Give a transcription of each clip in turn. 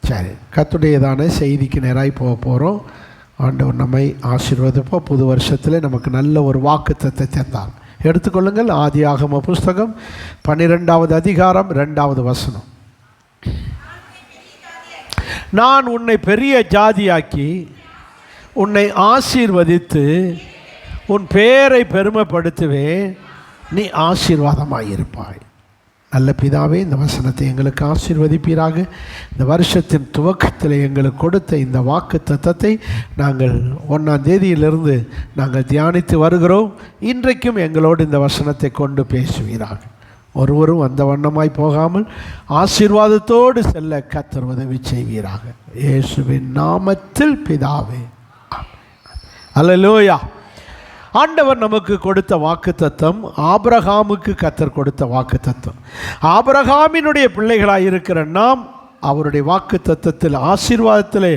சரி, கர்த்தருடையதான செய்திக்கு நேராக போக போகிறோம். ஆண்டவர் நம்மை ஆசீர்வதிப்போ புது வருஷத்தில் நமக்கு நல்ல ஒரு வாக்குத்தத்தத்தை தந்தார். எடுத்துக்கொள்ளுங்கள். ஆதியாகம புஸ்தகம் 12வது அதிகாரம் 2வது வசனம். நான் உன்னை பெரிய ஜாதியாக்கி உன்னை ஆசீர்வதித்து உன் பேரை பெருமைப்படுத்துவேன், நீ ஆசீர்வாதமாயிருப்பாய். நல்ல பிதாவே, இந்த வசனத்தை எங்களுக்கு ஆசீர்வதிப்பீராக. இந்த வருஷத்தின் துவக்கத்தில் எங்களுக்கு கொடுத்த இந்த வாக்கு தத்தத்தை நாங்கள் 1ஆம் தேதியிலிருந்து நாங்கள் தியானித்து வருகிறோம். இன்றைக்கும் எங்களோடு இந்த வசனத்தை கொண்டு பேசுவீராக. ஒருவரும் அந்த வண்ணமாய் போகாமல் ஆசீர்வாதத்தோடு செல்ல கர்த்தர் உதவி செய்வீராக. இயேசுவின் நாமத்தில் பிதாவே, அல்லேலூயா. ஆண்டவர் நமக்கு கொடுத்த வாக்குத்தத்தம் ஆபிரகாமுக்கு கர்த்தர் கொடுத்த வாக்குத்தத்தம். ஆபிரகாமினுடைய பிள்ளைகளாக இருக்கிற நாம் அவருடைய வாக்குத்தத்தத்தில் ஆசீர்வாதத்தில்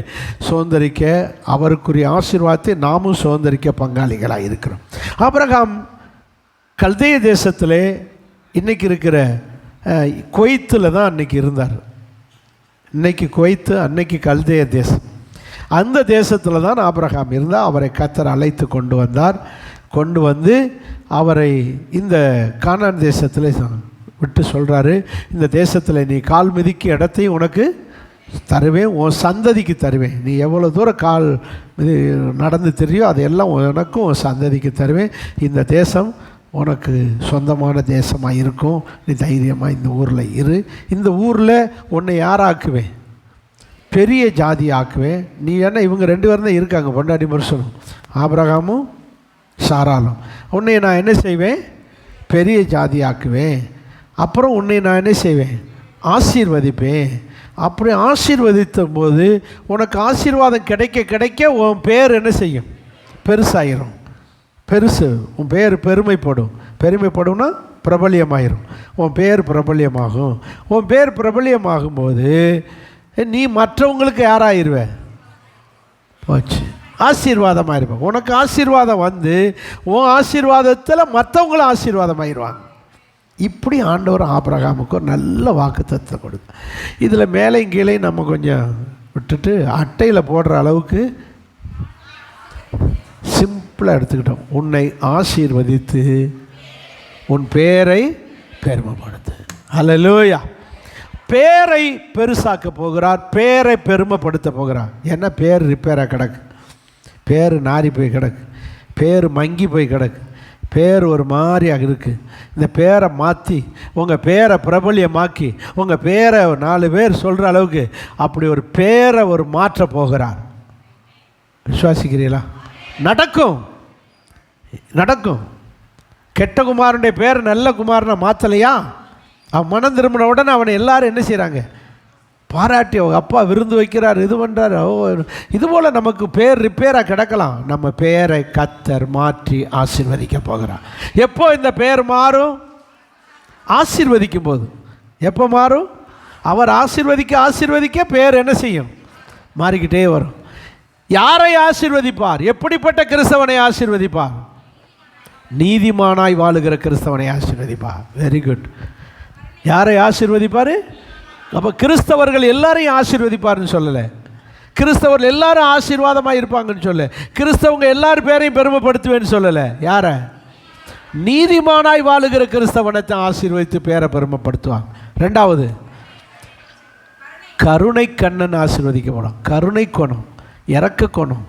சுதந்திரிக்க, அவருக்குரிய ஆசீர்வாதத்தை நாமும் சுதந்திரிக்க பங்காளிகளாக இருக்கிறோம். ஆபிரகாம் கல்தேய தேசத்திலே இன்றைக்கி இருக்கிற குவைத்தில் தான் அன்றைக்கி இருந்தார். இன்றைக்கி குவைத்து, அன்னைக்கு கல்தேய தேசம். அந்த தேசத்தில் தான் ஆபிரகாம் இருந்தால் அவரை கர்த்தர் அழைத்து கொண்டு வந்தார். கொண்டு வந்து அவரை இந்த கானான் தேசத்தில் விட்டு சொல்கிறாரு, இந்த தேசத்தில் நீ கால் மிதிக்கு இடத்தையும் உனக்கு தருவேன், உன் சந்ததிக்கு தருவேன். நீ எவ்வளோ தூரம் கால் மிதி நடந்து தெரியும் அதையெல்லாம் உனக்கும் உன் சந்ததிக்கு தருவேன். இந்த தேசம் உனக்கு சொந்தமான தேசமாக இருக்கும். நீ தைரியமாக இந்த ஊரில் இரு. இந்த ஊரில் உன்னை யாராக்குவேன்? பெரிய ஜாதி ஆக்குவேன். நீ என்ன, இவங்க 2 பேரும் தான் இருக்காங்க, பொண்டாடி மனுஷனும், ஆபிரகாமும் சாராலும். உன்னை நான் என்ன செய்வேன்? பெரிய ஜாதி ஆக்குவேன். அப்புறம் உன்னை நான் என்ன செய்வேன்? ஆசீர்வதிப்பேன். அப்படி ஆசீர்வதித்த போது உனக்கு ஆசீர்வாதம் கிடைக்க கிடைக்க உன் பேர் என்ன செய்யும்? பெருசாயிரும். பெருசு உன் பேர் பெருமைப்படும். பெருமைப்படும்னா பிரபல்யமாயிரும். உன் பேர் பிரபல்யமாகும். உன் பேர் பிரபல்யமாகும்போது நீ மற்றவங்களுக்கு யாராயிருவ? போச்சு, ஆசீர்வாதமாக இருப்பேன். உனக்கு ஆசீர்வாதம் வந்து உன் ஆசீர்வாதத்தில் மற்றவங்களும் ஆசீர்வாதமாயிருவாங்க. இப்படி ஆண்டவர் ஆபிரகாமுக்கு ஒரு நல்ல வாக்குத்தத்தத்தை கொடுத்தார். இதில் மேலே கீழே நம்ம கொஞ்சம் விட்டுட்டு அட்டையில் போடுற அளவுக்கு சிம்பிளாக எடுத்துக்கிட்டோம். உன்னை ஆசீர்வதித்து உன் பேரை பெருமைப்படுத்து. அல்லேலூயா. பேரை பெருசாக்க போகிறார், பேரை பெருமைப்படுத்த போகிறார். ஏன்னா பேர் ரிப்பேராக கிடக்கு, பேர் நாரி போய் கிடக்கு, பேர் மங்கி போய் கிடக்கு, பேர் ஒரு மாதிரியாக இருக்குது. இந்த பேரை மாற்றி உங்கள் பேரை பிரபல்யமாக்கி உங்கள் பேரை 4 பேர் சொல்கிற அளவுக்கு அப்படி ஒரு பேரை ஒரு மாற்ற போகிறார். விசுவாசிக்கிறீங்களா? நடக்கும், நடக்கும். கெட்ட குமாரனுடைய பேர் நல்ல குமாரனை மாற்றலையா? அவன் மனம் திரும்பின உடனே அவனை எல்லாரும் என்ன செய்கிறாங்க? பாராட்டி அவங்க அப்பா விருந்து வைக்கிறார், இது பண்ணுறாரு. இதுபோல் நமக்கு பேர் ரிப்பேராக கிடக்கலாம். நம்ம பேரை கர்த்தர் மாற்றி ஆசீர்வதிக்க போகிறார். எப்போ இந்த பேர் மாறும்? ஆசீர்வதிக்கும் போது. எப்போ மாறும்? அவர் ஆசீர்வதிக்க ஆசீர்வதிக்க பேர் என்ன செய்யும்? மாறிக்கிட்டே வரும். யாரை ஆசீர்வதிப்பார்? எப்படிப்பட்ட கிறிஸ்தவனை ஆசீர்வதிப்பார்? நீதிமானாய் வாழுகிற கிறிஸ்தவனை ஆசீர்வதிப்பார். Very good. யாரை ஆசீர்வதிப்பார்? அப்போ கிறிஸ்தவர்கள் எல்லாரையும் ஆசீர்வதிப்பார்னு சொல்லலை. கிறிஸ்தவர்கள் எல்லாரும் ஆசீர்வாதமாக இருப்பாங்கன்னு சொல்ல. கிறிஸ்தவங்க எல்லாரும் பேரையும் பெருமைப்படுத்துவேன்னு சொல்லலை. யாரை? நீதிமானாய் வாழுகிற கிறிஸ்தவனை தான் ஆசீர்வதித்து பேரை பெருமைப்படுத்துவாங்க. 2வது, கருணை கண்ணன் ஆசீர்வதிக்கப்படும். கருணை குணம், இரக்க குணம்,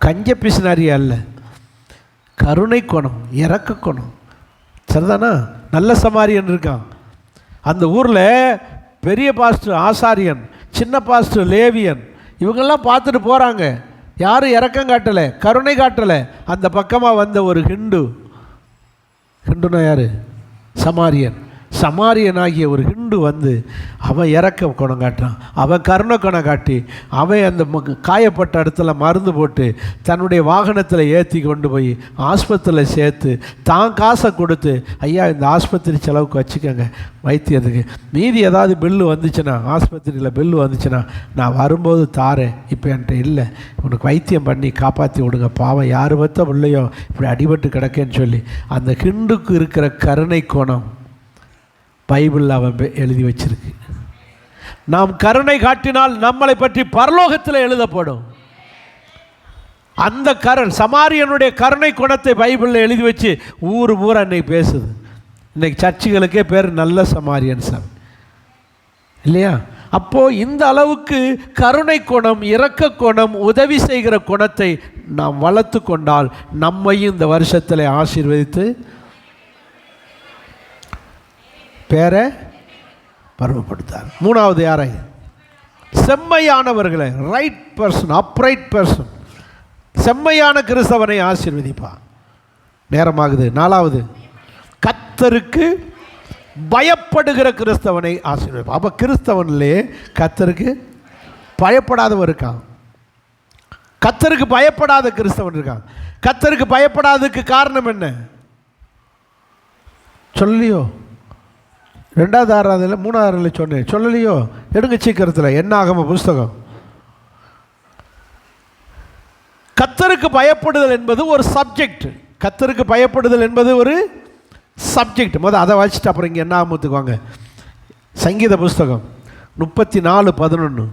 கஞ்ச பிசினாரி அல்ல. கருணை குணம், இரக்க குணம். சரிதானா? நல்ல சமாரியன் இருக்கான் அந்த ஊரில். பெரிய பாஸ்டர் ஆசாரியன், சின்ன பாஸ்டர் லேவியன், இவங்கெல்லாம் பார்த்துட்டு போகிறாங்க. யாரும் இரக்கம் காட்டலை, கருணை காட்டலை. அந்த பக்கமாக வந்த ஒரு ஹிண்டுனா யார்? சமாரியன். சமாரியன் ஆகிய ஒரு ஹிண்டு வந்து அவன் இறக்க குணம் காட்டுறான். அவன் கருணை குணம் காட்டி அவன் அந்த காயப்பட்ட இடத்துல மருந்து போட்டு தன்னுடைய வாகனத்தில் ஏற்றி கொண்டு போய் ஆஸ்பத்திரியில் சேர்த்து தான் காசை கொடுத்து, ஐயா இந்த ஆஸ்பத்திரி செலவுக்கு வச்சுக்கோங்க வைத்தியத்துக்கு, மீதி ஏதாவது பில்லு வந்துச்சுன்னா, ஆஸ்பத்திரியில் பில்லு வந்துச்சுன்னா நான் வரும்போது தாரேன், இப்போ என்கிட்ட இல்லை, உனக்கு வைத்தியம் பண்ணி காப்பாற்றி விடுங்க, பாவம் யார் பற்ற பிள்ளையோ இப்படி அடிபட்டு கிடக்கேன்னு சொல்லி அந்த ஹிண்டுக்கு இருக்கிற கருணை கோணம் பைபிளில் அவன் எழுதி வச்சிருக்கு. நாம் கருணை காட்டினால் நம்மளை பற்றி பரலோகத்தில் எழுதப்படும். அந்த சமாரியனுடைய கருணை குணத்தை பைபிளில் எழுதி வச்சு ஊர் பூரா இன்னைக்கு பேசுது. இன்னைக்கு சர்ச்சுகளுக்கே பேர் நல்ல சமாரியன் சார் இல்லையா? அப்போது இந்த அளவுக்கு கருணை குணம், இரக்க குணம், உதவி செய்கிற குணத்தை நாம் வளர்த்து கொண்டால் நம்மையும் இந்த வருஷத்தில் ஆசீர்வதித்து பேரை பருவப்படுத்தார். மூணாவது யாரை? செம்மையானவர்களை, ரைட் பர்சன், அப்ரைட் பர்சன், செம்மையான கிறிஸ்தவனை ஆசீர்வதிப்பார். நேரமாகுது. நாலாவது, கர்த்தருக்கு பயப்படுகிற கிறிஸ்தவனை ஆசீர்வதிப்பார். அப்போ கிறிஸ்தவன்லேயே கர்த்தருக்கு பயப்படாதவன் இருக்கான், கர்த்தருக்கு பயப்படாத கிறிஸ்தவன் இருக்கான். கர்த்தருக்கு பயப்படாததுக்கு காரணம் என்ன சொல்லலையோ? 2வது ஆறாவதுல 3வது சொன்னேன், சொல்லலையோ? எடுங்க சீக்கிரத்தில். என்னாகம புஸ்தகம். கர்த்தருக்கு பயப்படுதல் என்பது ஒரு சப்ஜெக்ட். கர்த்தருக்கு பயப்படுதல் என்பது ஒரு சப்ஜெக்ட். முதல் அதை வச்சுட்டு அப்புறம் இங்கே என்ன ஆகுத்துக்குவாங்க. சங்கீத புஸ்தகம் 34:11.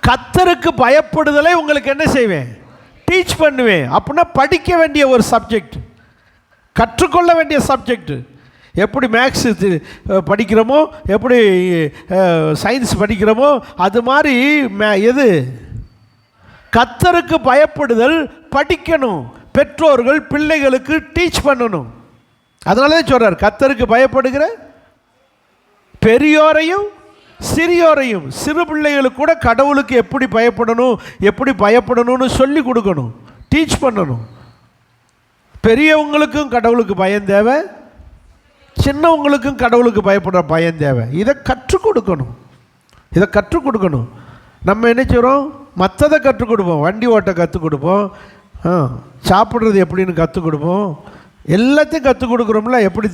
கர்த்தருக்கு பயப்படுதலை உங்களுக்கு என்ன செய்வேன்? டீச் பண்ணுவேன். அப்படின்னா படிக்க வேண்டிய ஒரு சப்ஜெக்ட், கற்றுக்கொள்ள வேண்டிய சப்ஜெக்ட். எப்படி மேக்ஸு படிக்கிறோமோ, எப்படி சயின்ஸ் படிக்கிறோமோ, அது மாதிரி எது கர்த்தருக்கு பயப்படுதல் படிக்கணும். பெற்றோர்கள் பிள்ளைகளுக்கு டீச் பண்ணணும். அதனால தான் சொல்கிறார், கர்த்தருக்கு பயப்படுகிற பெரியோரையும் சிறியோரையும். சிறு பிள்ளைகளுக்கு கூட கடவுளுக்கு எப்படி பயப்படணும், எப்படி பயப்படணும்னு சொல்லி கொடுக்கணும், டீச் பண்ணணும். பெரியவங்களுக்கும் கடவுளுக்கு பயம் தேவை, சின்னவங்களுக்கும் கடவுளுக்கு பயப்படுற பயம் தேவை. இதை கற்றுக் கொடுக்கணும், இதை கற்றுக் கொடுக்கணும். நம்ம என்ன செய்கிறோம்? மற்றதை கற்றுக் கொடுப்போம். வண்டி ஓட்ட கற்றுக் கொடுப்போம், சாப்பிட்றது எப்படின்னு கற்றுக் கொடுப்போம், எல்லாத்தையும் கற்றுக் கொடுக்குறோம்ல. எப்படி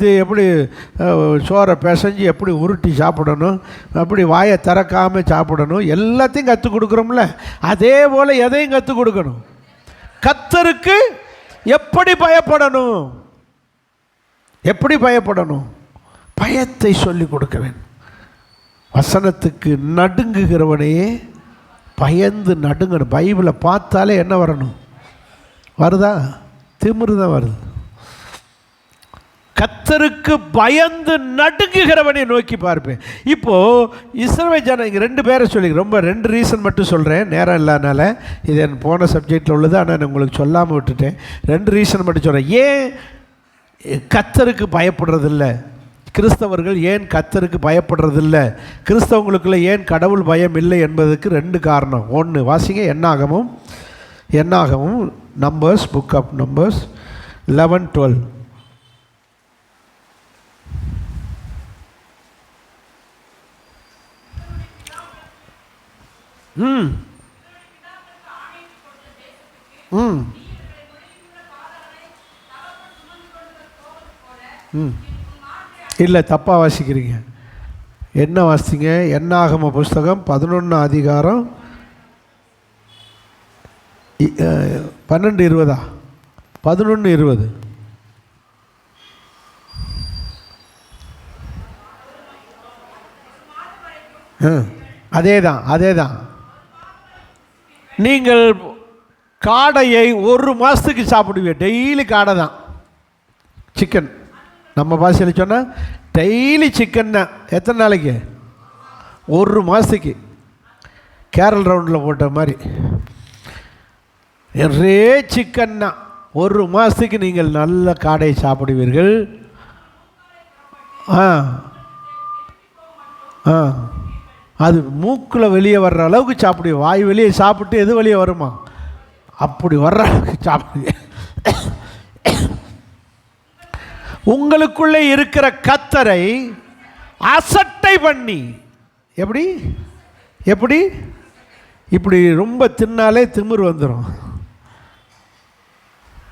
சோறை பிசைஞ்சு எப்படி உருட்டி சாப்பிடணும், அப்படி வாயை திறக்காமல் சாப்பிடணும், எல்லாத்தையும் கற்றுக் கொடுக்குறோம்ல. அதே போல் எதையும் கற்றுக் கொடுக்கணும். கர்த்தருக்கு எப்படி பயப்படணும், எப்படி பயப்படணும், பயத்தை சொல்லி கொடுக்க வேண்டும். வசனத்துக்கு நடுங்குகிறவனையே பயந்து நடுங்கணும். பைபிளை பார்த்தாலே என்ன வரணும்? வருதா? திமிரு தான் வருது. கர்த்தருக்கு பயந்து நடுங்குகிறவனை நோக்கி பார்ப்பேன். இப்போது இஸ்ரவேல் ஜனம், இங்கே 2 பேரை சொல்லி ரொம்ப 2 ரீசன் மட்டும் சொல்கிறேன், நேரம் இல்லாதனால. இது என் போன சப்ஜெக்டில் உள்ளது, ஆனால் நான் உங்களுக்கு சொல்லாமல் விட்டுட்டேன். 2 ரீசன் மட்டும் சொல்கிறேன். ஏன் கர்த்தருக்கு பயப்படுறதில்ல கிறிஸ்தவர்கள்? ஏன் கர்த்தருக்கு பயப்படுறதில்ல கிறிஸ்தவங்களுக்குள்ள? ஏன் கடவுள் பயம் இல்லை என்பதுக்கு 2 காரணம். 1 வாசிங்க, என்னாகமும் நம்பர்ஸ், புக் ஆஃப் நம்பர்ஸ் 11:12. இல்லை, தப்பாக வாசிக்கிறீங்க. என்ன வாசிங்க? என்னாகம புஸ்தகம் 11 அதிகாரம் 12:20. 11:20. அதே தான். நீங்கள் காடையை 1 மாதத்துக்கு சாப்பிடுவீங்க. டெய்லி காடை தான், சிக்கன். நம்ம பாஷையில் சொன்னால் டெய்லி சிக்கன் தான். எத்தனை நாளைக்கு? 1 மாதத்துக்கு. கேரள் ரவுண்டில் போட்ட மாதிரி ஒரே சிக்கன் தான். 1 மாதத்துக்கு நீங்கள் நல்ல காடையை சாப்பிடுவீர்கள். அது மூக்கில் வெளியே வர்ற அளவுக்கு சாப்பிடுவீங்க. வாய் வெளியே சாப்பிட்டு எது வெளியே வருமா, அப்படி வர்ற அளவுக்கு சாப்பிடுவீங்க. உங்களுக்குள்ளே இருக்கிற கர்த்தரை அசட்டை பண்ணி, எப்படி இப்படி ரொம்ப தின்னாலே திமிரு வந்துடும்.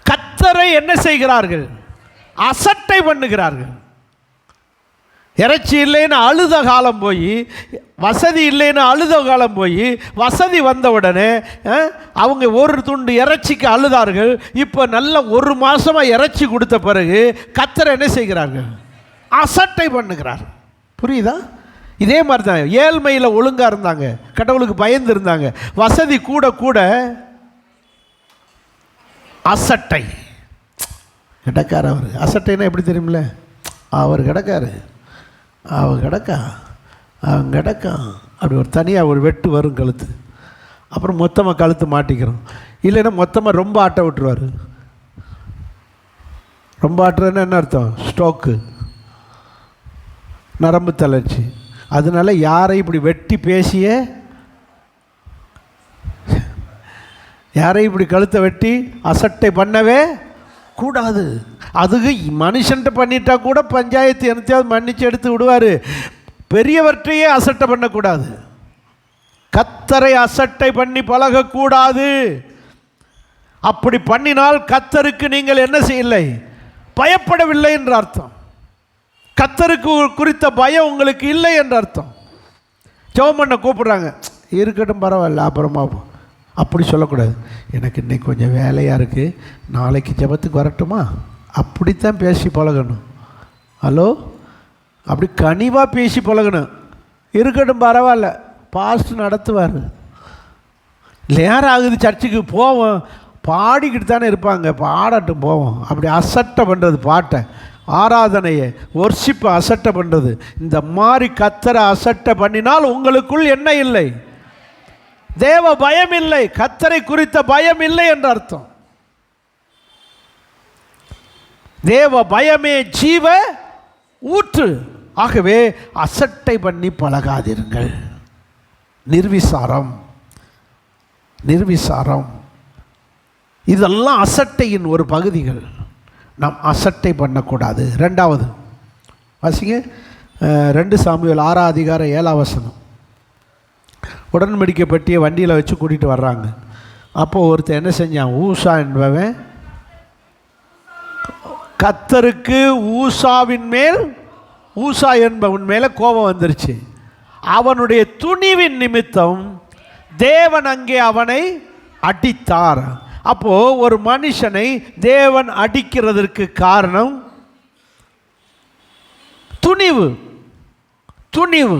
கர்த்தரை என்ன செய்கிறார்கள்? அசட்டை பண்ணுகிறார்கள். இறைச்சி இல்லைன்னு அழுத காலம் போய், வசதி இல்லைன்னு அழுத காலம் போய், வசதி வந்த உடனே அவங்க ஒரு துண்டு இறைச்சிக்கு அழுதார்கள். இப்போ நல்ல ஒரு மாதமாக இறைச்சி கொடுத்த பிறகு கர்த்தர் என்ன செய்கிறார்கள்? அசட்டை பண்ணுகிறார். புரியுதா? இதே மாதிரி தான் ஏழ்மையில் ஒழுங்காக இருந்தாங்க, கடவுளுக்கு பயந்து இருந்தாங்க. வசதி கூட கூட அசட்டை. கிடக்கார் அவர். அசட்டைன்னா எப்படி தெரியுமில்ல? அவர் கிடக்காரு, அவன் கிடக்கா, அவன் கிடக்கான். அப்படி ஒரு தனியாக ஒரு வெட்டு வரும் கழுத்து. அப்புறம் மொத்தமாக கழுத்து மாட்டிக்கிறோம். இல்லைன்னா மொத்தமாக ரொம்ப ஆட்ட விட்டுருவார். ரொம்ப ஆட்டுறதுன்னா என்ன அர்த்தம்? ஸ்ட்ரோக்கு, நரம்பு தளர்ச்சி. அதனால யாரையும் இப்படி வெட்டி பேசிய, யாரையும் இப்படி கழுத்தை வெட்டி அசட்டை பண்ணவே கூடாது. அதுக்கு மனுஷன்ட்ட பண்ணிட்டா கூட பஞ்சாயத்து என்னத்தையாவது மன்னிச்சு எடுத்து விடுவார். பெரியவற்றையே அசட்டை பண்ணக்கூடாது. கர்த்தரை அசட்டை பண்ணி பழகக்கூடாது. அப்படி பண்ணினால் கர்த்தருக்கு நீங்கள் என்ன செய்யலை? பயப்படவில்லை என்ற அர்த்தம். கர்த்தருக்கு குறித்த பயம் உங்களுக்கு இல்லை என்ற அர்த்தம். ஜெபம் பண்ண கூப்பிடுறாங்க, இருக்கட்டும் பரவாயில்ல அப்புறமா, அப்படி சொல்லக்கூடாது. எனக்கு இன்றைக்கி கொஞ்சம் வேலையாக இருக்குது, நாளைக்கு ஜெபத்துக்கு வரட்டுமா? அப்படித்தான் பேசி பழகணும். ஹலோ, அப்படி கனிவாக பேசி பழகணும். இருக்கட்டும் பரவாயில்ல, பாஸ்ட் நடத்துவார். நேரம் ஆகுது சர்ச்சுக்கு போவோம், பாடிக்கிட்டு தானே இருப்பாங்க, பாடட்டும் போவோம். அப்படி அசட்டை பண்ணுறது, பாட்டை, ஆராதனையை, ஒர்ஷிப்பை அசட்டை பண்ணுறது. இந்த மாதிரி கர்த்தரை அசட்டை பண்ணினால் உங்களுக்குள் என்ன இல்லை? தேவ பயம் இல்லை, கர்த்தரை குறித்த பயம் இல்லை என்று அர்த்தம். தேவ பயமே ஜீவ ஊற்று. ஆகவே அசட்டை பண்ணி பழகாதீர்கள். நிர்விசாரம், நிர்விசாரம், இதெல்லாம் அசட்டையின் ஒரு பகுதிகள். நாம் அசட்டை பண்ணக்கூடாது. ரெண்டாவது வாசிங்க, 2 சாமுவேல் 6:7. உடன்படிக்கை பெட்டியை வண்டியில் வச்சு கூட்டிகிட்டு வர்றாங்க. அப்போது ஒருத்தர் என்ன செஞ்சான்? ஊசா என்பவன் கர்த்தருக்கு ஊசா என்பவன் மேலே கோபம் வந்துருச்சு. அவனுடைய துணிவின் நிமித்தம் தேவன் அங்கே அவனை அடித்தார். அப்போது ஒரு மனுஷனை தேவன் அடிக்கிறதற்கு காரணம் துணிவு. துணிவு.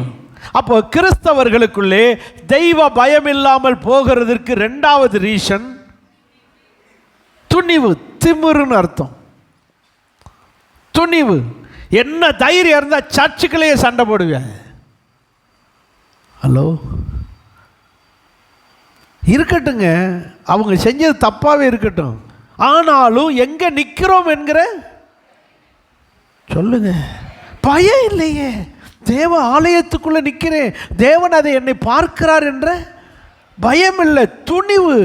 அப்போ கிறிஸ்தவர்களுக்குள்ளே தெய்வ பயம் இல்லாமல் போகிறதற்கு 2வது ரீசன் துணிவு, திமிருன்னு அர்த்தம். துணிவு. என்ன தைரியம் இருந்தால் சர்ச்சுக்குள்ளேயே சண்டை போடுவேன். ஹலோ, இருக்கட்டுங்க, அவங்க செஞ்சது தப்பாகவே இருக்கட்டும், ஆனாலும் எங்கே நிற்கிறோம் என்கிற சொல்லுங்க. பயம் இல்லையே, தேவ ஆலயத்துக்குள்ளே நிற்கிறேன், தேவன் அதை என்னை பார்க்கிறார் என்ற பயம் இல்லை, துணிவு.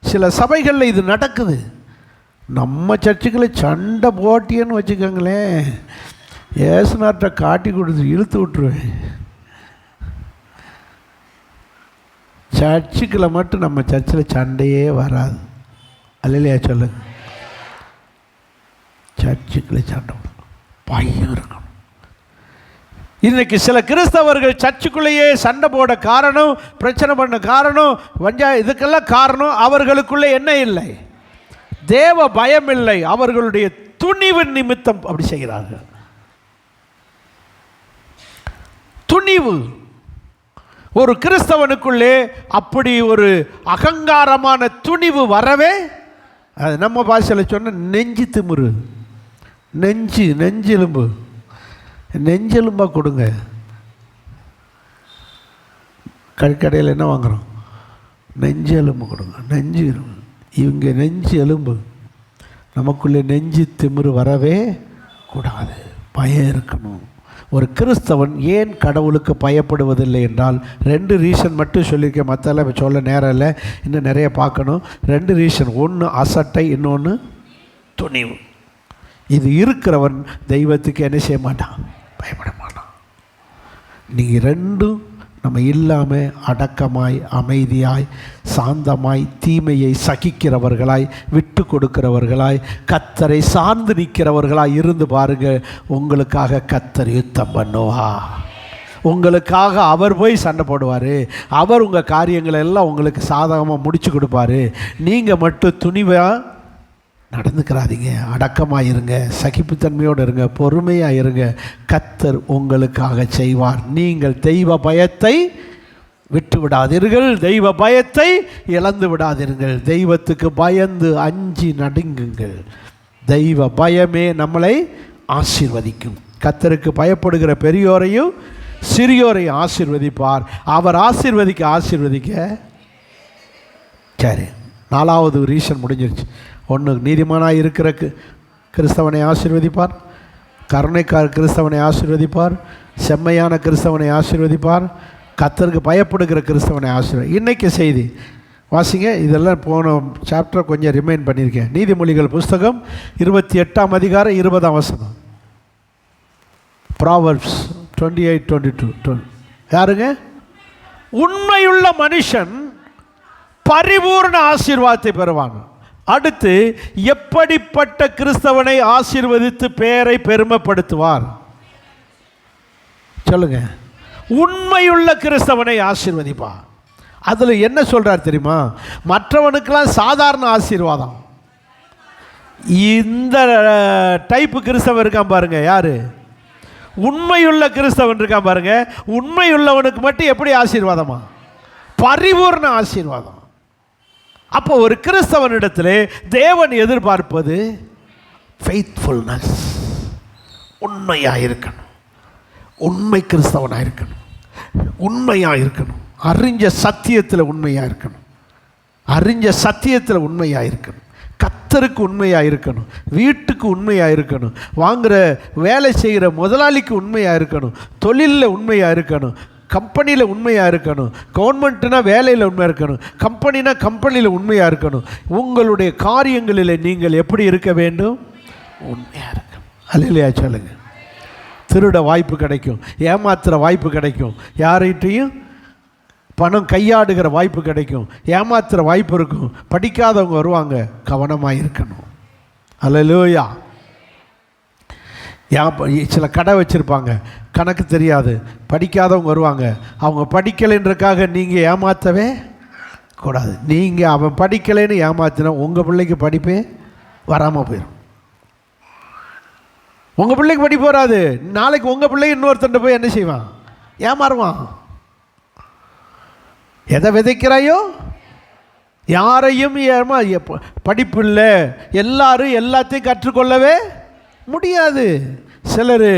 சில சபைகளில் இது நடக்குது. நம்ம சர்ச்சுக்களை சண்டை போட்டியன்னு வச்சுக்கோங்களேன், ஏசுநாட்டை காட்டி கொடுத்து இழுத்து விட்டுருவேன். சர்ச்சுக்களை மட்டும் நம்ம சர்ச்சில் சண்டையே வராது. அல்லையா சொல்லுங்க. சர்ச்சுக்களை சண்டை பயம் இருக்கணும். இன்றைக்கி சில கிறிஸ்தவர்கள் சர்ச்சுக்குள்ளேயே சண்டை போட காரணம், பிரச்சனை பண்ண காரணம், இதுக்கெல்லாம் காரணம் அவர்களுக்குள்ளே என்ன இல்லை? தேவ பயம் இல்லை. அவர்களுடைய துணிவின் நிமித்தம் அப்படி செய்கிறார்கள். துணிவு. ஒரு கிறிஸ்தவனுக்குள்ளே அப்படி ஒரு அகங்காரமான துணிவு வரவே, அது நம்ம பாஷையில் சொன்ன நெஞ்சு திமிரு, நெஞ்செலும்பு. நெஞ்செலும்பாக கொடுங்க. கடையில் என்ன வாங்குகிறோம்? நெஞ்சு எலும்பு கொடுங்க. நெஞ்சு எலும்பு. இவங்க நெஞ்சு எலும்பு. நமக்குள்ளே நெஞ்சு திமிரு வரவே கூடாது. பயம் இருக்கணும். ஒரு கிறிஸ்தவன் ஏன் கடவுளுக்கு பயப்படுவதில்லை என்றால் 2 ரீசன் மட்டும் சொல்லியிருக்கேன், மற்றெல்லாம் இப்போ சொல்ல நேரம் இல்லை, இன்னும் நிறைய பார்க்கணும். 2 ரீசன். ஒன்று அசட்டை, இன்னொன்று துணிவு. இது இருக்கிறவன் தெய்வத்துக்கு என்ன செய்ய மாட்டான்? பயப்பட மாட்டான். நீங்கள் 2 நம்ம இல்லாமல் அடக்கமாய், அமைதியாய், சாந்தமாய், தீமையை சகிக்கிறவர்களாய், விட்டு கொடுக்கிறவர்களாய், கர்த்தரை சார்ந்து நிற்கிறவர்களாய் இருந்து பாருங்கள். உங்களுக்காக கர்த்தர் யுத்தம் பண்ணுவா. உங்களுக்காக அவர் போய் சண்டை போடுவார். அவர் உங்கள் காரியங்களை எல்லாம் உங்களுக்கு சாதகமாக முடிச்சு கொடுப்பாரு. நீங்கள் மட்டும் துணிவாக நடந்துக்கிறாதீங்க. அடக்கமாக இருங்க, சகிப்புத்தன்மையோடு இருங்க, பொறுமையாக இருங்க. கர்த்தர் உங்களுக்காக செய்வார். நீங்கள் தெய்வ பயத்தை விட்டு விடாதீர்கள், தெய்வ பயத்தை இழந்து விடாதீர்கள். தெய்வத்துக்கு பயந்து அஞ்சி நடுங்குங்கள். தெய்வ பயமே நம்மளை ஆசீர்வதிக்கும். கர்த்தருக்கு பயப்படுகிற பெரியோரையும் சிறியோரையும் ஆசீர்வதிப்பார். அவர் ஆசீர்வதிக்க சரி. 4வது ரீசன் முடிஞ்சிருச்சு. 1, நீதிமானாக இருக்கிற கிறிஸ்தவனை ஆசீர்வதிப்பார், கருணைக்கார கிறிஸ்தவனை ஆசீர்வதிப்பார், செம்மையான கிறிஸ்தவனை ஆசீர்வதிப்பார், கர்த்தருக்கு பயப்படுகிற கிறிஸ்தவனை ஆசீர்வதி. இன்றைக்கி செய்தி வாசிங்க. இதெல்லாம் போன சாப்டர் கொஞ்சம் ரிமைண்ட் பண்ணியிருக்கேன். நீதிமொழிகள் புஸ்தகம் 28ஆம் அதிகாரம் 20ஆம் வசனம். ப்ராவர்ப்ஸ் 28:22. யாருங்க? உண்மையுள்ள மனுஷன் பரிபூர்ண ஆசீர்வாதத்தை பெறுவாங்க. அடுத்து, எப்படிப்பட்ட கிறிஸ்தவனை ஆசீர்வதித்து பெயரை பெருமைப்படுத்துவார்? சொல்லுங்க. உண்மையுள்ள கிறிஸ்தவனை ஆசீர்வதிப்பார். அதில் என்ன சொல்றார் தெரியுமா? மற்றவனுக்கெல்லாம் சாதாரண ஆசீர்வாதம். இந்த டைப்பு கிறிஸ்தவன் இருக்கான் பாருங்க. யாரு? உண்மையுள்ள கிறிஸ்தவன் இருக்கான் பாருங்க. உண்மையுள்ளவனுக்கு மட்டும் எப்படி ஆசீர்வாதமா? பரிபூர்ண ஆசீர்வாதம். அப்போ ஒரு கிறிஸ்தவனிடத்திலே தேவன் எதிர்பார்ப்பது ஃபெய்த்ஃபுல்னஸ். உண்மையாக இருக்கணும், உண்மை கிறிஸ்தவனாக இருக்கணும், உண்மையாக இருக்கணும், அறிஞ்ச சத்தியத்தில் உண்மையாக இருக்கணும், அறிஞ்ச சத்தியத்தில் உண்மையாக இருக்கணும், கர்த்தருக்கு உண்மையாக இருக்கணும், வீட்டுக்கு உண்மையாக இருக்கணும், வாங்குகிற வேலை செய்கிற முதலாளிக்கு உண்மையாக இருக்கணும், தொழிலில் உண்மையாக இருக்கணும், கம்பெனியில் உண்மையாக இருக்கணும், கவர்மெண்ட்னா வேலையில் உண்மையாக இருக்கணும், கம்பெனினா கம்பெனியில் உண்மையாக இருக்கணும். உங்களுடைய காரியங்களில் நீங்கள் எப்படி இருக்க வேண்டும்? உண்மையாக இருக்கணும். அல்லேலூயா சொல்லுங்க. திருட வாய்ப்பு கிடைக்கும், ஏமாத்துகிற வாய்ப்பு கிடைக்கும், யார்கிட்டையும் பணம் கையாடுகிற வாய்ப்பு கிடைக்கும், ஏமாத்துகிற வாய்ப்பு இருக்கும், படிக்காதவங்க வருவாங்க. கவனமாக இருக்கணும். அல்லேலூயா. சில கடை வச்சுருப்பாங்க, கணக்கு தெரியாது, படிக்காதவங்க வருவாங்க. அவங்க படிக்கலைன்றக்காக நீங்கள் ஏமாற்றவே கூடாது. நீங்கள் அவன் படிக்கலைன்னு ஏமாத்தினா உங்கள் பிள்ளைக்கு படிப்பே வராமல் போயிடும். உங்கள் பிள்ளைக்கு படிப்பு வராது. நாளைக்கு உங்கள் பிள்ளைக்கு இன்னொருத்தண்ட போய் என்ன செய்வான்? ஏமாறுவான். எதை விதைக்கிறாயோ யாரையும் படிப்பு இல்லை, எல்லாரும் எல்லாத்தையும் கற்றுக்கொள்ளவே முடியாது. சிலர்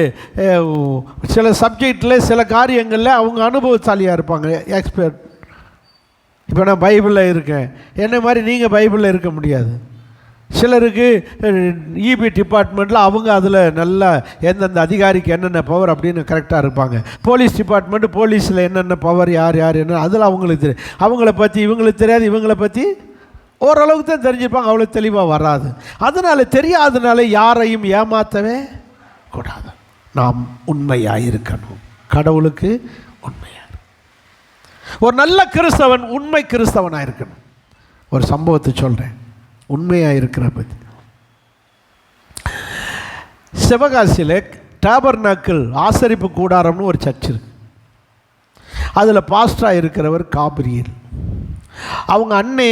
சில சப்ஜெக்டில் சில காரியங்களில் அவங்க அனுபவசாலியாக இருப்பாங்க, எக்ஸ்பர்ட். இப்போ நான் பைபிளில் இருக்கேன், என்ன மாதிரி நீங்கள் பைபிளில் இருக்க முடியாது. சிலருக்கு இபி டிபார்ட்மெண்ட்டில் அவங்க அதில் நல்லா எந்தெந்த அதிகாரிக்கு என்னென்ன பவர் அப்படின்னு கரெக்டாக இருப்பாங்க. போலீஸ் டிபார்ட்மெண்ட்டு போலீஸில் என்னென்ன பவர், யார் யார் என்ன, அதில் அவங்களுக்கு தெரியும். அவங்கள பற்றி இவங்களுக்கு தெரியாது, இவங்களை பற்றி ஓரளவுக்கு தான் தெரிஞ்சிருப்பாங்க, அவ்வளோ தெளிவாக வராது. அதனால் தெரியாதனால யாரையும் ஏமாற்றவே கூடாது. நாம் உண்மையாக இருக்கணும், கடவுளுக்கு உண்மையாக. ஒரு நல்ல கிறிஸ்தவன் உண்மை கிறிஸ்தவனாக இருக்கணும். ஒரு சம்பவத்தை சொல்கிறேன், உண்மையாக இருக்கிற பற்றி. சிவகாசியில் டாபர்நாக்கிள் ஆசரிப்பு கூடாரம்னு ஒரு சர்ச் இருக்கு. அதில் பாஸ்டராக இருக்கிறவர் காபிரியல். அவங்க அண்ணே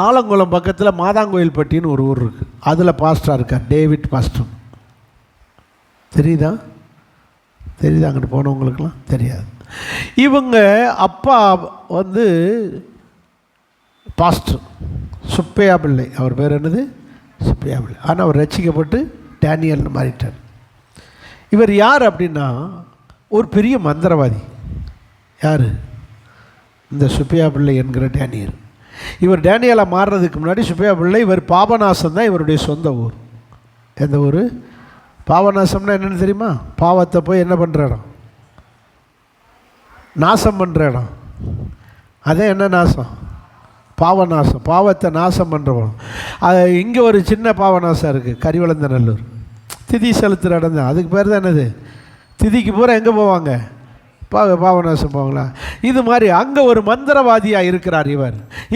ஆலங்குளம் பக்கத்தில் மாதாங்கோயில்பட்டின்னு ஒரு ஊர் இருக்குது, அதில் பாஸ்டராக இருக்கார், டேவிட் பாஸ்டர். தெரியுதா? அங்கிட்டு போனவங்களுக்கெல்லாம் தெரியாது. இவங்க அப்பா வந்து பாஸ்டர் சுப்பையா பிள்ளை, அவர் பேர் என்னது? சுப்பையா பிள்ளை. ஆனால் அவர் ரட்சிக்கப்பட்டு டேனியல்னு மாறிட்டார். இவர் யார் அப்படின்னா ஒரு பெரிய மந்திரவாதி. யார்? இந்த சுப்பையா பிள்ளை என்கிற டேனியல். இவர் டேனியலாக மாறுறதுக்கு முன்னாடி சுப்பையா பிள்ளை, இவர் பாபநாசம் தான் இவருடைய சொந்த ஊர். எந்த ஊர்? பாபநாசம்னா என்னென்னு தெரியுமா? பாவத்தை போய் என்ன பண்ணுற இடம், நாசம் பண்ணுற இடம். அதே என்ன நாசம்? பாவநாசம். பாவத்தை நாசம் பண்ணுறோம். அது இங்கே ஒரு சின்ன பாவநாசம் இருக்குது, கரிவளந்தநல்லூர். திதி செலுத்துகிற இடம் தான், அதுக்கு பேர் தான் என்னது? திதிக்கு பூரா எங்கே போவாங்க? பாவநாசம் போங்களா? இது மாதிரி அங்கே ஒரு மந்திரவாதியாக இருக்கிறார்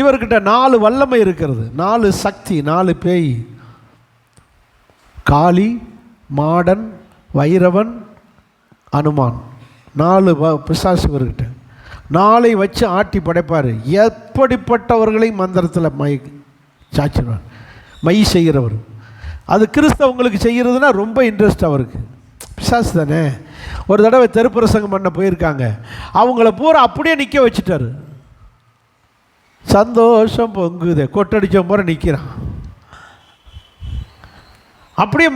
இவர்கிட்ட 4 வல்லமை இருக்கிறது, 4 சக்தி, 4 பேய். காளி, மாடன், வைரவன், அனுமான், 4 பிசாசு இவர்கிட்ட. 4 வச்சு ஆட்டி படைப்பார். எப்படிப்பட்டவர்களை மந்திரத்தில் சாச்சிடுவார், மை செய்கிறவர். அது கிறிஸ்தவங்களுக்கு செய்கிறதுனா ரொம்ப இன்ட்ரெஸ்ட் அவருக்கு. பிசாசு தானே. ஒரு தடவை தெருப்பிரசங்கம் பண்ண போயிருக்காங்க, அவங்கள பூரா அப்படியே நிற்க வச்சுட்டாரு. சந்தோஷம் பொங்குதே, கொட்டடிச்ச முறை நிற்கிறான். அப்படியே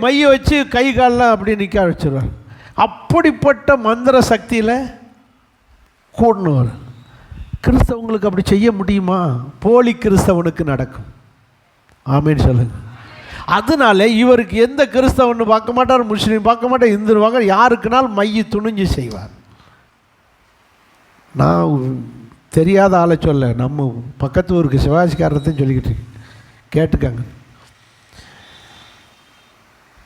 மைய வச்சு கை காலெலாம் அப்படியே நிற்க வச்சுருவார். அப்படிப்பட்ட மந்திர சக்தியில் கூடணும். கிறிஸ்தவங்களுக்கு அப்படி செய்ய முடியுமா? போலி கிறிஸ்தவனுக்கு நடக்கும். ஆமேன்னு சொல்லுங்க. அதனால இவருக்கு எந்த கிறிஸ்தவன்னு பார்க்க மாட்டார், முஸ்லீம் பார்க்க மாட்டார், இந்து பார்க்க, யாருக்குனாலும் மைய துணிஞ்சு செய்வார். நான் தெரியாத ஆளை சொல்ல, நம்ம பக்கத்து ஊருக்கு சிவாஜிக்காரத்தையும் சொல்லிக்கிட்டு கேட்டுக்காங்க.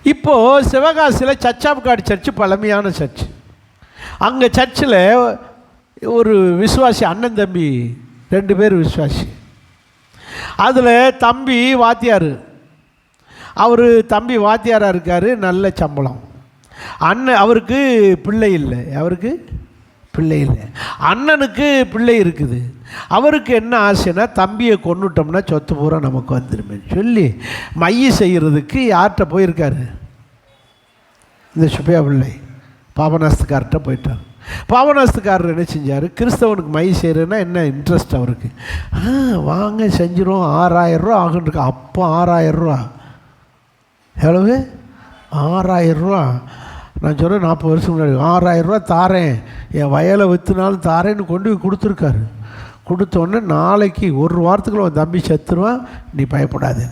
இப்போது சிவகாசியில் சச்சாப்காடு சர்ச்சு பழமையான சர்ச்சு. அங்கே சர்ச்சில் ஒரு விசுவாசி, அண்ணன் தம்பி 2 பேர் விசுவாசி. அதில் தம்பி வாத்தியார், அவர் தம்பி வாத்தியாராக இருக்கார், நல்ல சம்பளம். அவருக்கு பிள்ளை இல்லை, அண்ணனுக்கு பிள்ளை இருக்குது. அவருக்கு என்ன ஆசைன்னா, தம்பியை கொண்டுட்டோம்னா சொத்து பூரா நமக்கு வந்துடுமே சொல்லி மைய செய்கிறதுக்கு யார்கிட்ட போயிருக்காரு? இந்த சுப்பையா பிள்ளை பாபநாசத்துக்கார்கிட்ட போயிட்டார். பாபநாசத்துக்காரர் என்ன செஞ்சார்? கிறிஸ்தவனுக்கு மை செய்கிறதுனா என்ன இன்ட்ரெஸ்ட் அவருக்கு. வாங்க செஞ்சிடும், 6000 ரூபா ஆகுன்றிருக்கு. அப்போ 6000 ரூபா எவ்வளவு? 6000 ரூபா. நான் சொல்கிறேன் 40 வருஷம் முன்னாடி 6000 ரூபா தாரேன், என் வயலை விற்றுனாலும் தாரேன்னு கொண்டு போய் கொடுத்துருக்காரு. கொடுத்தோடனே நாளைக்கு 1 வாரத்துக்குள்ள உன் தம்பி செத்துருவான், நீ பயப்படாது.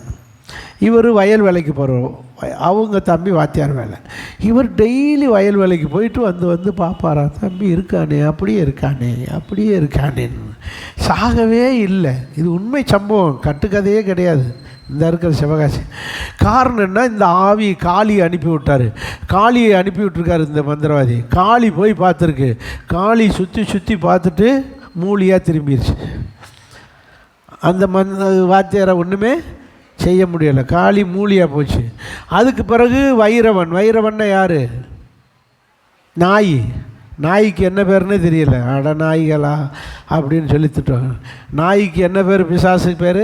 இவர் வயல் வேலைக்கு போகிறோம், அவங்க தம்பி வாத்தியார் வேலை. இவர் டெய்லி வயல் வேலைக்கு போயிட்டு வந்து பார்ப்பாரா, தம்பி இருக்கானே, அப்படியே இருக்கானேன்னு. சாகவே இல்லை. இது உண்மை சம்பவம், கட்டுக்கதையே கிடையாது. இந்த இருக்கிற சிவகாசி. காரணம் என்ன? இந்த ஆவி காளியை அனுப்பி விட்டார். காளியை அனுப்பி விட்டுருக்காரு இந்த மந்திரவாதி. காளி போய் பார்த்துருக்கு. காளி சுற்றி பார்த்துட்டு மூலியாக திரும்பிடுச்சு. அந்த வாத்தியாரை ஒன்றுமே செய்ய முடியலை, காளி மூலியாக போச்சு. அதுக்கு பிறகு வைரவன்னா யார்? நாய்க்கு என்ன பேருன்னே தெரியல. அட நாய்களா அப்படின்னு சொல்லி திட்டுவாங்க. நாய்க்கு என்ன பேர்? பிசாசு பேர்.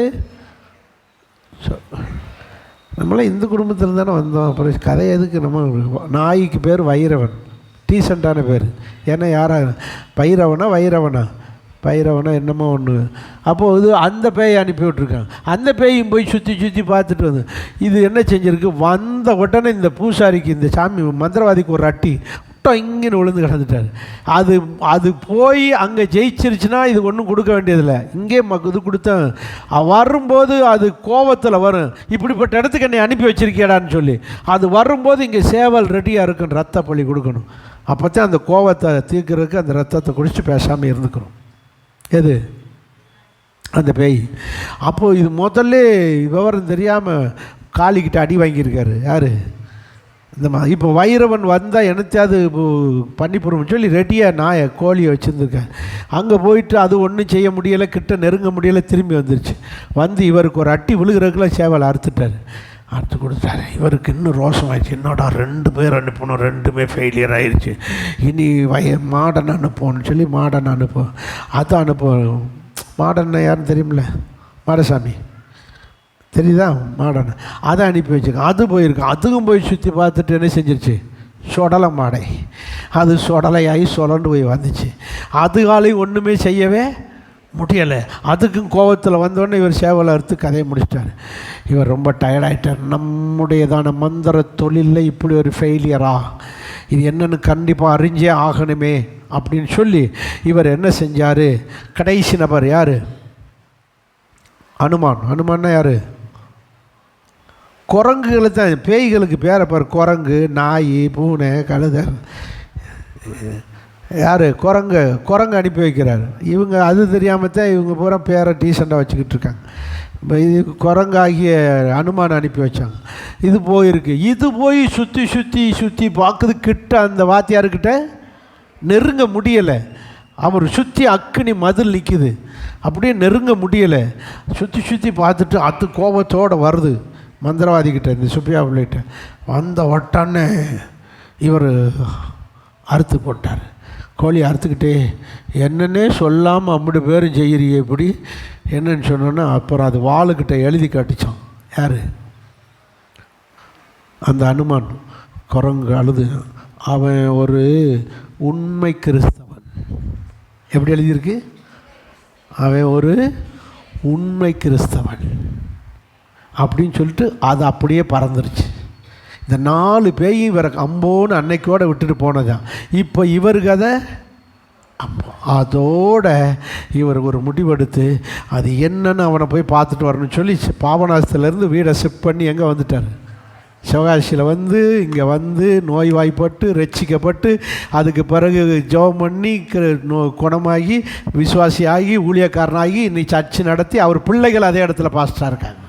நம்மளாம் இந்து குடும்பத்தில் தானே வந்தோம், அப்புறம் கதை எதுக்கு? நம்ம நாய்க்கு பேர் வைரவன், டீசெண்டான பேர். ஏன்னா வைரவனா என்னமோ ஒன்று. அப்போது அந்த பேயை அனுப்பி விட்ருக்காங்க. அந்த பேயும் போய் சுற்றி பார்த்துட்டு வந்து இது என்ன செஞ்சுருக்கு? வந்த உடனே இந்த பூசாரிக்கு, இந்த சாமி மந்திரவாதிக்கு ஒரு அட்டி இங்கேன்னு விழுந்து கிடந்துட்டார். அது போய் அங்கே ஜெயிச்சிருச்சுன்னா இது ஒன்றும் கொடுக்க வேண்டியதில்லை. இங்கே இது கொடுத்தேன். வரும்போது அது கோபத்தில் வரும், இப்படிப்பட்ட இடத்துக்கு என்னை அனுப்பி வச்சிருக்கியடான்னு சொல்லி. அது வரும்போது இங்கே சேவல் ரெடியாக இருக்குன்னு ரத்த பலி கொடுக்கணும். அப்போ தான் அந்த கோபத்தை தீர்க்கிறதுக்கு அந்த ரத்தத்தை குடிச்சு பேசாமல் இருந்துக்கணும். எது? அந்த பேய். அப்போது இது முதல்ல விவரம் தெரியாமல் காளிக்கிட்ட அடி வாங்கியிருக்காரு. யார்? இப்போ வைரவன் வந்தால் என்னத்தையாவது பண்ணி போடுவோம்னு சொல்லி ரெடியாக கோழியை வச்சுருந்துருக்கேன். அங்கே போயிட்டு அது ஒன்றும் செய்ய முடியலை, கிட்ட நெருங்க முடியலை, திரும்பி வந்துருச்சு. இவருக்கு ஒரு அட்டி விழுகிறதுக்குள்ள சேவலை அறுத்து கொடுத்தாரு. இவருக்கு இன்னும் ரோஷம் ஆயிடுச்சு. என்னோட 2 பேர் அனுப்பணும், 2மே ஃபெயிலியர் ஆயிடுச்சு. இனி மாடன் அனுப்போன்னு சொல்லி மாடன் அதை மாடன்னா யாருன்னு தெரியுமில்ல? மாடசாமி தெரியுதா? மாடன். அதை அனுப்பி வச்சுருக்கேன். அது போயிருக்கு. அதுக்கும் போய் சுற்றி பார்த்துட்டு என்ன செஞ்சிருச்சு? சொடலை மாடை. அது சொடலையாகி சொலண்டு போய் வந்துச்சு. அதுகாலையும் ஒன்றுமே செய்யவே முடியலை. அதுக்கும் கோபத்தில் வந்தோடனே இவர் சேவலை அறுத்து கதையை முடிச்சிட்டார். இவர் ரொம்ப டயர்டாயிட்டார். நம்முடையதான மந்திர தொழிலில் இப்படி ஒரு ஃபெயிலியரா, இது என்னன்னு கண்டிப்பாக அறிஞ்சே ஆகணுமே அப்படின்னு சொல்லி இவர் என்ன செஞ்சார்? கடைசி நபர் யார்? அனுமான்னா யார்? குரங்குகளை தான், பேய்களுக்கு பேரை பாரு. குரங்கு, நாய், பூனை, கழுதை. யார்? குரங்கு அனுப்பி வைக்கிறார். இவங்க அது தெரியாமல் தான் இவங்க பூரா பேரை டீசெண்டாக வச்சுக்கிட்டு இருக்காங்க. இப்போ இது குரங்காகிய அனுமான் அனுப்பி வச்சாங்க. இது போயிருக்கு. இது போய் சுற்றி பார்க்குது. கிட்ட அந்த வாத்தியார்கிட்ட நெருங்க முடியலை. அவர் சுற்றி அக்கினி மதில் நிற்கிது, அப்படியே நெருங்க முடியலை. சுற்றி சுற்றி பார்த்துட்டு அது கோபத்தோடு வருது மந்திரவாதிக்கிட்ட, இந்த சுப்பியா பிள்ளைகிட்ட. வந்த ஒட்டானே இவர் அறுத்து போட்டார். கோழி அறுத்துக்கிட்டே, என்னன்னே சொல்லாமல் 50 பேரும் செய்கிறியே இப்படி என்னன்னு சொன்னோன்னா, அப்புறம் அது வாளுக்கிட்ட எழுதி காட்டிச்சான். யார்? அந்த அனுமான் குரங்கு அழுது. அவன் ஒரு உண்மை கிறிஸ்தவன். எப்படி எழுதியிருக்கு? அவன் ஒரு உண்மை கிறிஸ்தவன் அப்படின்னு சொல்லிட்டு அது அப்படியே பறந்துருச்சு. இந்த 4 பேயும் இவரை அம்போன்னு அன்னைக்கோடு விட்டுட்டு போனதான். இப்போ இவருக்கு அதை அதோட இவர் ஒரு முடிவெடுத்து அது என்னன்னு அவனை போய் பார்த்துட்டு வரணும்னு சொல்லி பாபநாசத்துலேருந்து வீடை ஷிஃப்ட் பண்ணி எங்கே வந்துட்டார்? சிவகாசியில் வந்து இங்கே வந்து நோய்வாய்ப்பட்டு ரட்சிக்கப்பட்டு அதுக்கு பிறகு ஜெபம் பண்ணி குணமாகி விசுவாசியாகி ஊழியக்காரனாகி இன்னைக்கு சர்ச்சு நடத்தி அவர் பிள்ளைகள் அதே இடத்துல பாஸ்டராக இருக்காங்க.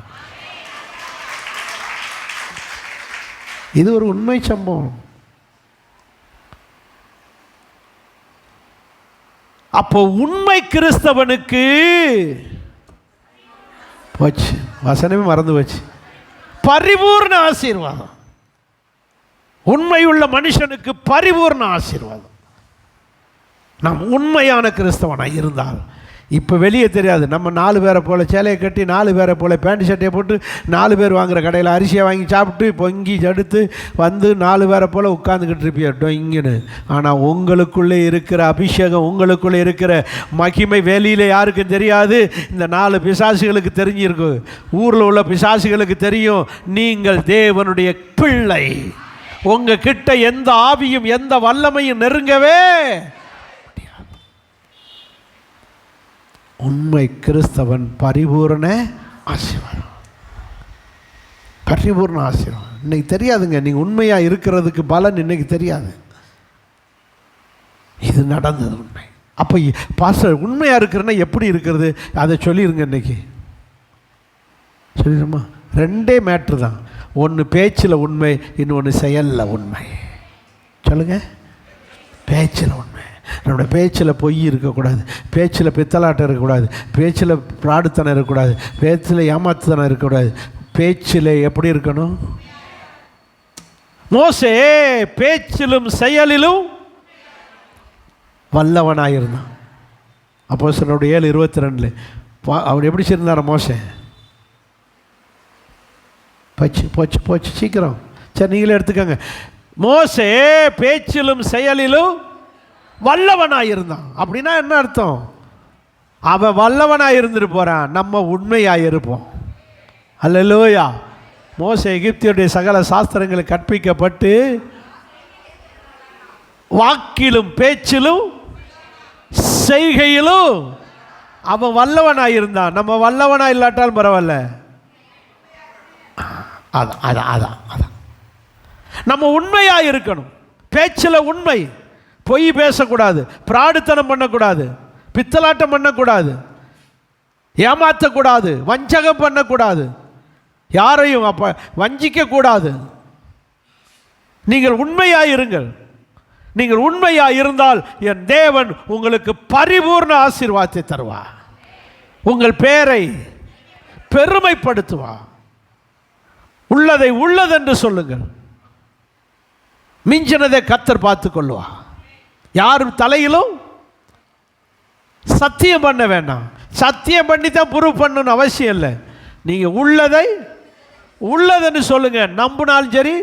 இது ஒரு உண்மை சம்பவம். அப்போ உண்மை கிறிஸ்தவனுக்கு போச்சு, வசனமே மறந்து போச்சு, பரிபூர்ண ஆசீர்வாதம். உண்மையுள்ள மனுஷனுக்கு பரிபூர்ண ஆசீர்வாதம். நாம் உண்மையான கிறிஸ்தவனாக இருந்தால் இப்போ வெளியே தெரியாது. நம்ம 4 பேரை போல் சேலையை கட்டி 4 பேரை போல் பேண்ட் ஷர்ட்டை போட்டு 4 பேர் வாங்குகிற கடையில் அரிசியை வாங்கி சாப்பிட்டு பொங்கி எடுத்து வந்து 4 பேரை போல் உட்காந்துக்கிட்டு இருப்பியோ இங்கன்னு. ஆனால் உங்களுக்குள்ளே இருக்கிற அபிஷேகம், உங்களுக்குள்ளே இருக்கிற மகிமை வெளியில் யாருக்கும் தெரியாது. இந்த 4 பிசாசுகளுக்கு தெரிஞ்சிருக்கும். ஊரில் உள்ள பிசாசுகளுக்கு தெரியும் நீங்கள் தேவனுடைய பிள்ளை. உங்கள் கிட்ட எந்த ஆவியும் எந்த வல்லமையும் நெருங்கவே. உண்மை கிறிஸ்தவன் பரிபூர்ண ஆசீர்வாதம், பரிபூர்ண ஆசீர்வாதம். இன்னைக்கு தெரியாதுங்க. நீங்கள் உண்மையாக இருக்கிறதுக்கு பலன் இன்னைக்கு தெரியாது. இது நடந்தது உண்மை. அப்போ பாஸ்டர் உண்மையாக இருக்கிறன்னா எப்படி இருக்கிறது அதை சொல்லிடுங்க. இன்னைக்கு சொல்லிடுமா? 2 மேட்ரு தான். ஒன்று பேச்சில் உண்மை, இன்னொன்று செயலில் உண்மை. சொல்லுங்கள். பேச்சில் உண்மை. நம்மளுடைய பேச்சில் பொய் இருக்கக்கூடாது, பேச்சில் பித்தலாட்டம் இருக்கக்கூடாது, பேச்சில் பிராடுத்தனம் இருக்கக்கூடாது, பேச்சில் ஏமாத்துத்தனம் இருக்கக்கூடாது. பேச்சில் எப்படி இருக்கணும்? மோசே பேச்சிலும் செயலிலும் வல்லவனாயிருந்தான். அப்போஸ்தலர் 7:22 அவர் எப்படி இருந்தார் மோசே? போச்சு போச்சு சீக்கிரம். சரி நீங்களே எடுத்துக்கோங்க. மோசே பேச்சிலும் செயலிலும் வல்லவனாயிருந்தான். அப்படின்னா என்ன அர்த்தம்? அவன் வல்லவனாக இருந்துட்டு போகிறான், நம்ம உண்மையாக இருப்போம். அல்லேலூயா. மோசே எகிப்தியருடைய சகல சாஸ்திரங்களுக்கு கற்பிக்கப்பட்டு வாக்கிலும் பேச்சிலும் செய்கையிலும் அவன் வல்லவனாக இருந்தான். நம்ம வல்லவனாக இல்லாட்டாலும் பரவாயில்ல. அதான் நம்ம உண்மையாக இருக்கணும். பேச்சில் உண்மை, பொய் பேசக்கூடாது, பிராடுத்தனம் பண்ணக்கூடாது, பித்தலாட்டம் பண்ணக்கூடாது, ஏமாற்றக்கூடாது, வஞ்சகம் பண்ணக்கூடாது, யாரையும் அப்போ வஞ்சிக்கக்கூடாது. நீங்கள் உண்மையாக இருங்கள். நீங்கள் உண்மையாக இருந்தால் என் தேவன் உங்களுக்கு பரிபூர்ண ஆசீர்வாதத்தை தருவார். உங்கள் பேரை பெருமைப்படுத்துவார். உள்ளதை உள்ளதென்று சொல்லுங்கள். மிஞ்சினதை கர்த்தர் பார்த்து கொள்வார். யாரும் தலையிலும் சத்தியம் பண்ண வேண்டாம். சத்தியம் பண்ணி தான் ப்ரூவ் பண்ணணும்னு அவசியம் இல்லை. நீங்கள் உள்ளதை உள்ளதுன்னு சொல்லுங்கள். நம்பினாலும் சரி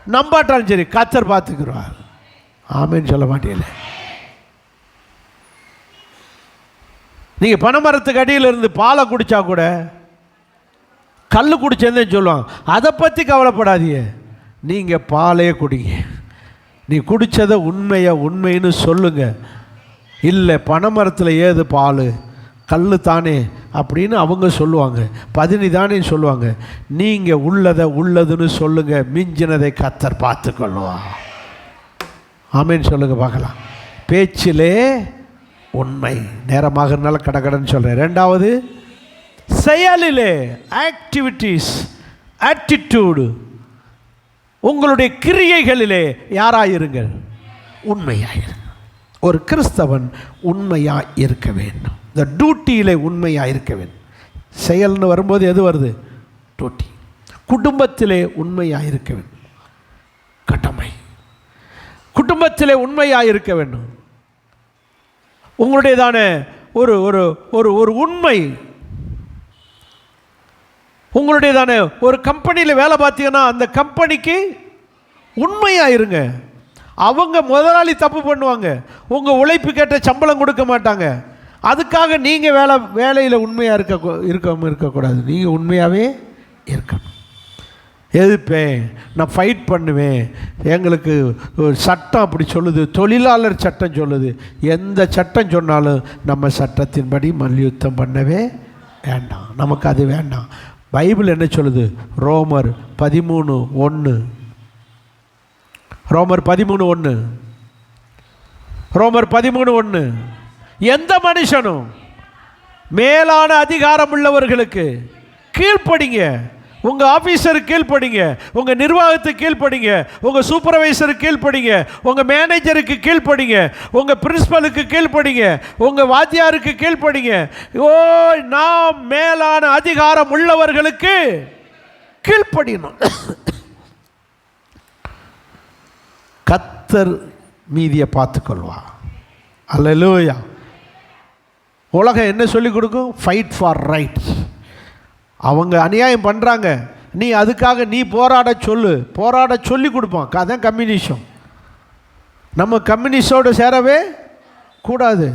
நம்பாட்டாலும் சரி கர்த்தர் பார்த்துக்கிறார். ஆமேன்னு சொல்ல மாட்டீங்களே. நீங்கள் பனைமரத்துக்கு அடியில் இருந்து பாலை குடித்தா கூட கல் குடிச்சேன்னு சொல்லுவாங்க. அதை பற்றி கவலைப்படாதீங்க. நீங்கள் பாலையே குடிங்க. நீ குடித்ததை உண்மைன்னு சொல்லுங்க. இல்லை பனைமரத்தில் ஏது பால், கல் தானே அப்படின்னு அவங்க சொல்லுவாங்க, பதினி தானே சொல்லுவாங்க. நீங்கள் உள்ளதுன்னு சொல்லுங்கள். மிஞ்சினதை கர்த்தர் பார்த்து கொள்ளுவான். ஆமேன்னு சொல்லுங்க பார்க்கலாம். பேச்சிலே உண்மை. நேரமாகறதுனால கடகடன்னு சொல்கிறேன். 2வது செயலிலே ஆக்டிவிட்டீஸ், ஆட்டிடியூடு. உங்களுடைய கிரியைகளிலே யாராயிருங்கள்? உண்மையாயிருங்கள். ஒரு கிறிஸ்தவன் உண்மையாக இருக்க வேண்டும். இந்த டியூட்டியிலே உண்மையாக இருக்க வேண்டும். செயல்னு வரும்போது எது வருது? டியூட்டி. குடும்பத்திலே உண்மையாக இருக்க வேண்டும். கடமை. குடும்பத்திலே உண்மையாக இருக்க வேண்டும். உங்களுடையதான ஒரு ஒரு ஒரு ஒரு உண்மை, உங்களுடையதான ஒரு கம்பெனியில் வேலை பார்த்தீங்கன்னா அந்த கம்பெனிக்கு உண்மையாக இருங்க. அவங்க முதலாளி தப்பு பண்ணுவாங்க, உங்கள் உழைப்பு கேட்ட சம்பளம் கொடுக்க மாட்டாங்க. அதுக்காக நீங்கள் வேலையில் உண்மையாக இருக்கக்கூடாது. நீங்கள் உண்மையாகவே இருக்கணும். எதிர்ப்பேன், நான் ஃபைட் பண்ணுவேன், எங்களுக்கு சட்டம் அப்படி சொல்லுது, தொழிலாளர் சட்டம் சொல்லுது. எந்த சட்டம் சொன்னாலும் நம்ம சட்டத்தின்படி மல்யுத்தம் பண்ணவே வேண்டாம். நமக்கு அது வேண்டாம். பைபிள் என்ன சொல்லுது? ரோமர் 13:1. ரோமர் 13:1. ரோமர் 13:1. எந்த மனுஷனும் மேலான அதிகாரம் உள்ளவர்களுக்கு கீழ்ப்படிங்க. உங்கள் ஆஃபீஸருக்கு கீழ்ப்படிங்க, உங்கள் நிர்வாகத்துக்கு கீழ்ப்படிங்க, உங்கள் சூப்பர்வைசருக்கு கீழ்ப்படிங்க, உங்கள் மேனேஜருக்கு கீழ்ப்படிங்க, உங்கள் பிரின்சிபலுக்கு கீழ்ப்படிங்க, உங்கள் வாத்தியாருக்கு கீழ்ப்படிங்க. ஓ, நாம் மேலான அதிகாரம் உள்ளவர்களுக்கு கீழ்ப்படியணும். கர்த்தர் மீதியை பார்த்துக்கொள்வா. அல்லேலூயா. உலகம் என்ன சொல்லிக் கொடுக்கும்? Fight for rights. அவங்க அநியாயம் பண்ணுறாங்க, நீ அதுக்காக நீ போராட சொல்லி கொடுப்பான். அதான் கம்யூனிசம். நம்ம கம்யூனிஸ்டோடு சேரவே கூடாது.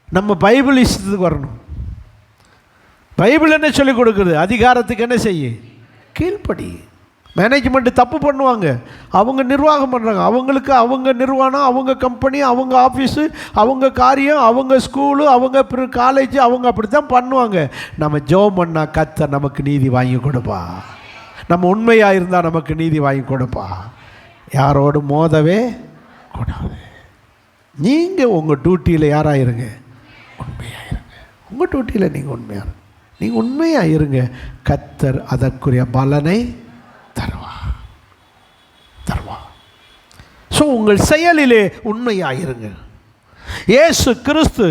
நம்ம பைபிள் இஷ்டத்துக்கு வரணும். பைபிள் என்ன சொல்லிக் கொடுக்குறது? அதிகாரத்துக்கு என்ன செய்ய? கீழ்ப்படி. மேனேஜ்மெண்ட்டு தப்பு பண்ணுவாங்க, அவங்க நிர்வாகம் பண்ணுறாங்க, அவங்களுக்கு அவங்க நிர்வாகம், அவங்க கம்பெனி, அவங்க ஆஃபீஸு, அவங்க காரியம், அவங்க ஸ்கூலு, அவங்க காலேஜ், அவங்க அப்படி தான் பண்ணுவாங்க. நம்ம ஜெபம் பண்ணால் கர்த்தர் நமக்கு நீதி வாங்கி கொடுப்பா. நம்ம உண்மையாக இருந்தால் நமக்கு நீதி வாங்கி கொடுப்பா. யாரோடு மோதவே கூடாது. நீங்கள் உங்கள் டியூட்டியில் யாராக இருங்க? உண்மையாக இருங்க. உங்கள் டியூட்டியில் நீங்கள் உண்மையாக இருங்க. நீங்கள் உண்மையாக இருங்க. கர்த்தர் அதற்குரிய பலனை தருவா. ஸோ உங்கள் செயலிலே உண்மையாக இருங்க. இயேசு கிறிஸ்து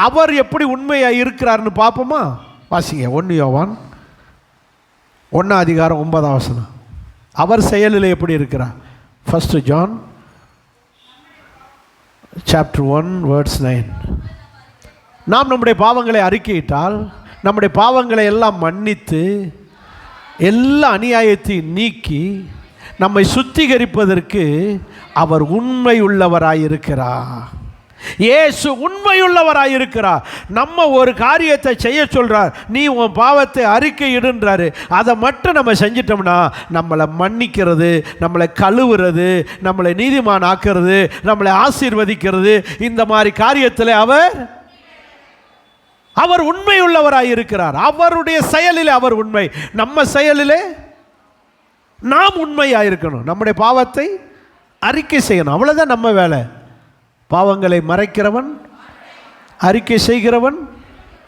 அவர் எப்படி உண்மையாக இருக்கிறார்னு பார்ப்போமா? வாசிங்க 1 யோவான் 1:9. அவர் செயலில் எப்படி இருக்கிறார்? 1 John chapter 1:9. நாம் நம்முடைய பாவங்களை அறிக்கையிட்டால் நம்முடைய பாவங்களை எல்லாம் மன்னித்து எல்லா அநியாயத்தையும் நீக்கி நம்மை சுத்திகரிப்பதற்கு அவர் உண்மையுள்ளவராயிருக்கிறார். இயேசு உண்மையுள்ளவராயிருக்கிறார். நம்ம ஒரு காரியத்தை செய்ய சொல்கிறார், நீ உன் பாவத்தை அறிக்கையிடுன்றாரு. அதை மட்டும் நம்ம செஞ்சிட்டோம்னா நம்மளை மன்னிக்கிறது, நம்மளை கழுவுறது, நம்மளை நீதிமான் ஆக்கிறது, நம்மளை ஆசீர்வதிக்கிறது, இந்த மாதிரி காரியத்தில் அவர் உண்மையுள்ளவராயிருக்கிறார். அவருடைய செயலில் அவர் உண்மை. நம்ம செயலிலே நாம் உண்மையாக இருக்கணும். நம்முடைய பாவத்தை அறிக்கை செய்யணும். அவ்வளோதான் நம்ம வேலை. பாவங்களை மறைக்கிறவன், அறிக்கை செய்கிறவன்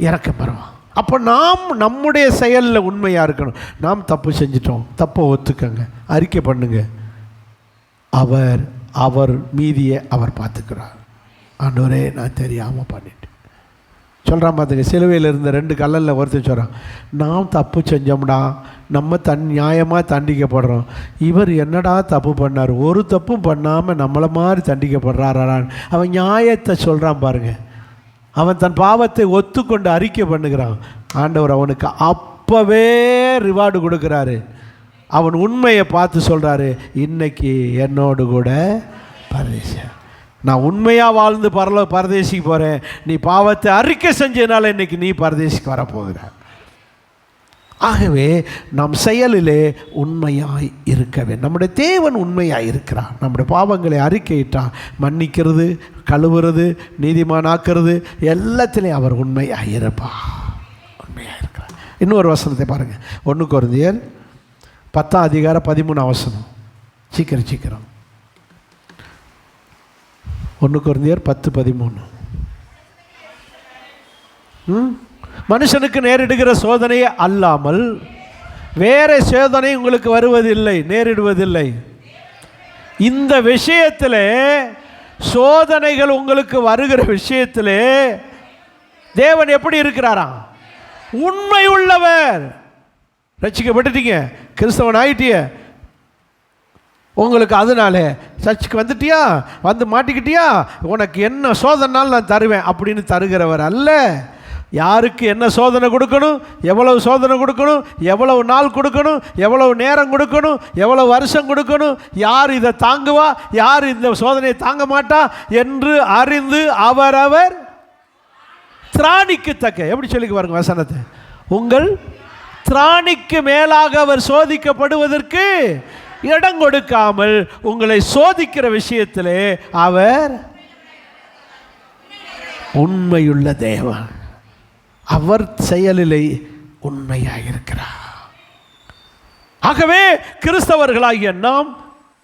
இரக்கம் பெறுவான். அப்போ நாம் நம்முடைய செயலில் உண்மையாக இருக்கணும். நாம் தப்பு செஞ்சிட்டோம், தப்பை ஒத்துக்கங்க, அறிக்கை பண்ணுங்க. அவர் மீதியை அவர் பார்த்துக்கிறார். ஆண்டவரே, நான் தெரியாமல் பண்ணிட்டேன் சொல்கிறான். பார்த்துங்க, சிலுவையில் இருந்த 2 கல்லலில் ஒருத்தர் சொல்கிறான், நாம் தப்பு செஞ்சோம்டா, நம்ம நியாயமாக தண்டிக்கப்படுறோம். இவர் என்னடா தப்பு பண்ணார்? ஒரு தப்பும் பண்ணாமல் நம்மளை மாதிரி தண்டிக்கப்படுறாரான். அவன் நியாயத்தை சொல்கிறான் பாருங்க. அவன் தன் பாவத்தை ஒத்துக்கொண்டு அறிக்கை பண்ணுகிறான். ஆண்டவர் அவனுக்கு அப்போவே ரிவார்டு கொடுக்குறாரு. அவன் உண்மையை பார்த்து சொல்கிறாரு, இன்னைக்கு என்னோடு கூட பரதேசி, நான் உண்மையாக வாழ்ந்து பரதேசிக்கு போகிறேன். நீ பாவத்தை அறிக்கை செஞ்சதுனால இன்றைக்கி நீ பரதேசிக்கு வரப்போகிற. ஆகவே நம் செயலிலே உண்மையாய் இருக்கவே. நம்முடைய தேவன் உண்மையாக இருக்கிறார். நம்முடைய பாவங்களை அறிக்கையிட்டால் மன்னிக்கிறது, கழுவுறது, நீதிமானாக்கிறது, எல்லாத்திலையும் அவர் உண்மையாக இருப்பார். உண்மையாக இருக்கிறார். இன்னொரு வசனத்தை பாருங்கள். 1 கொரிந்தியர் 10:13. சீக்கிரம் 1 கொரிந்தியர் 10:13. மனுஷனுக்கு நேரிடுகிற சோதனையே அல்லாமல் வேற சோதனை உங்களுக்கு வருவதில்லை, நேரிடுவதில்லை. இந்த விஷயத்தில் சோதனைகள் உங்களுக்கு வருகிற விஷயத்திலே தேவன் எப்படி இருக்கிறாராம்? உண்மை உள்ளவர். ரட்சிக்கப்பட்டுட்டீங்க, கிறிஸ்தவன் ஆயிட்டிய, உங்களுக்கு அதனால சர்ச்சுக்கு வந்துட்டியா, வந்து மாட்டிக்கிட்டியா, உனக்கு என்ன சோதனைனாலும் நான் தருவேன் அப்படின்னு தருகிறவர் அல்ல. யாருக்கு என்ன சோதனை கொடுக்கணும், எவ்வளவு சோதனை கொடுக்கணும், எவ்வளவு நாள் கொடுக்கணும், எவ்வளவு நேரம் கொடுக்கணும், எவ்வளவு வருஷம் கொடுக்கணும், யார் இதை தாங்குவா, யார் இந்த சோதனையை தாங்க மாட்டா என்று அறிந்து அவரவர் திராணிக்கு தக்க, எப்படி சொல்லிக்கு பாருங்க வசனத்தை, உங்கள் திராணிக்கு மேலாக அவர் சோதிக்கப்படுவதற்கு இடம் கொடுக்காமல் உங்களை சோதிக்கிற விஷயத்திலே அவர் உண்மையுள்ள தேவன். அவர் செயலிலே உண்மையாயிருக்கிறார். ஆகவே கிறிஸ்தவர்களாகிய நாம்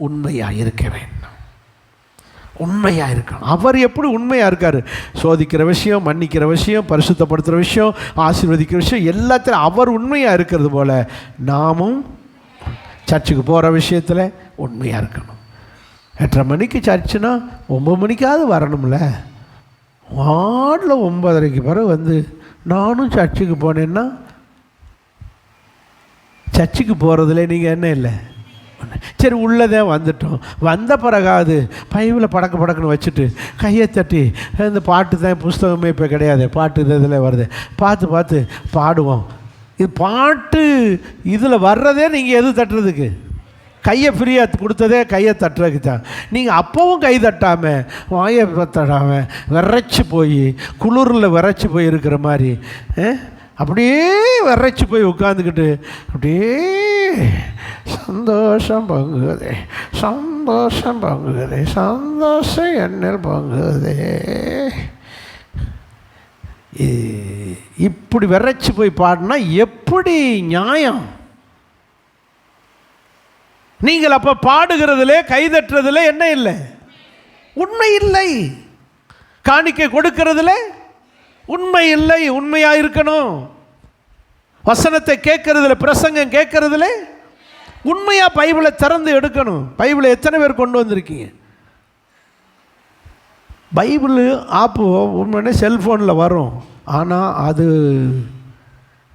உண்மையாயிருக்க வேண்டும், உண்மையாயிருக்கணும். அவர் எப்படி உண்மையாக இருக்கார்? சோதிக்கிற விஷயம், மன்னிக்கிற விஷயம், பரிசுத்தப்படுத்துகிற விஷயம், ஆசீர்வதிக்கிற விஷயம், எல்லாத்திலும் அவர் உண்மையாக இருக்கிறது போல நாமும் சர்ச்சுக்கு போகிற விஷயத்தில் உண்மையாக இருக்கணும். 8:30 மணிக்கு சர்ச்சுனா 9 மணிக்காவது வரணும்ல. வார்டில் 9:30க்கு பிறகு வந்து நானும் சர்ச்சுக்கு போனேன்னா சர்ச்சுக்கு போகிறதுல நீங்கள் என்ன இல்லை, சரி உள்ளதே வந்துட்டோம், வந்த பிறகாது பைபிளை படக்குன்னு வச்சுட்டு கையை தட்டி, இந்த பாட்டு தான் புஸ்தகமே இப்போ கிடையாது, பாட்டு இதில் வருது, பார்த்து பாடுவோம். இது பாட்டு இதில் வர்றதே நீங்கள் எது தட்டுறதுக்கு? கையை ஃப்ரீயாக கொடுத்ததே கையை தட்டுறதுக்கு தான். நீங்கள் அப்போவும் கை தட்டாமல் வாயை தட்டாமல் விரைச்சி போய் குளிரில் விரைச்சி போய் இருக்கிற மாதிரி அப்படியே விரைச்சி போய் உட்காந்துக்கிட்டு அப்படியே சந்தோஷம் பங்குதே, சந்தோஷம் பங்குதே, சந்தோஷம் என்னில் பங்குதே, இப்படி விரைச்சி போய் பாடினா எப்படி நியாயம்? நீங்கள் அப்போ பாடுகிறதுல கைதட்டுறதுல என்ன இல்லை? உண்மை இல்லை. காணிக்கை கொடுக்கிறதுல உண்மை இல்லை. உண்மையாக இருக்கணும். வசனத்தை கேட்கறதுல, பிரசங்கம் கேட்கறதுல உண்மையாக பைபிளை திறந்து எடுக்கணும். பைபிளை எத்தனை பேர் கொண்டு வந்திருக்கீங்க? பைபிள் ஆப்பு உண்மையான செல்ஃபோனில் வரும், ஆனால் அது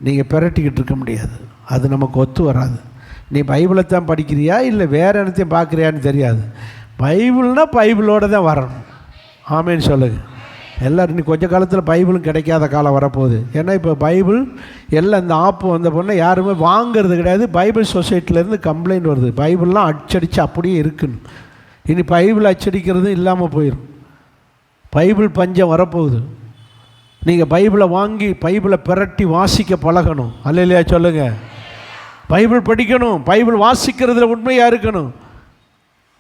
நீங்கள் பிரட்டிக்கிட்டு இருக்க முடியாது, அது நமக்கு ஒத்து வராது. நீ பைபிளை தான் படிக்கிறியா இல்லை வேறு என்னத்தையும் பார்க்குறியான்னு தெரியாது. பைபிள்னால் பைபிளோடு தான் வரணும். ஆமேன்னு சொல்லுங்க எல்லோரும். இன்னும் கொஞ்சம் காலத்தில் பைபிளும் கிடைக்காத காலம் வரப்போகுது. ஏன்னா இப்போ பைபிள் எல்லாம் இந்த ஆப்பு வந்த பொண்ணை யாருமே வாங்கிறது கிடையாது. பைபிள் சொசைட்டிலேருந்து கம்ப்ளைண்ட் வருது, பைபிள்லாம் அச்சடித்து அப்படியே இருக்குன்னு. இனி பைபிள் அச்சடிக்கிறதும் இல்லாமல் போயிடும். பைபிள் பஞ்சம் வரப்போகுது. நீங்கள் பைபிளை வாங்கி பைபிளை பிரட்டி வாசிக்க பழகணும். அல்லையா சொல்லுங்கள். பைபிள் படிக்கணும், பைபிள் வாசிக்கிறதுல உண்மையாக இருக்கணும்.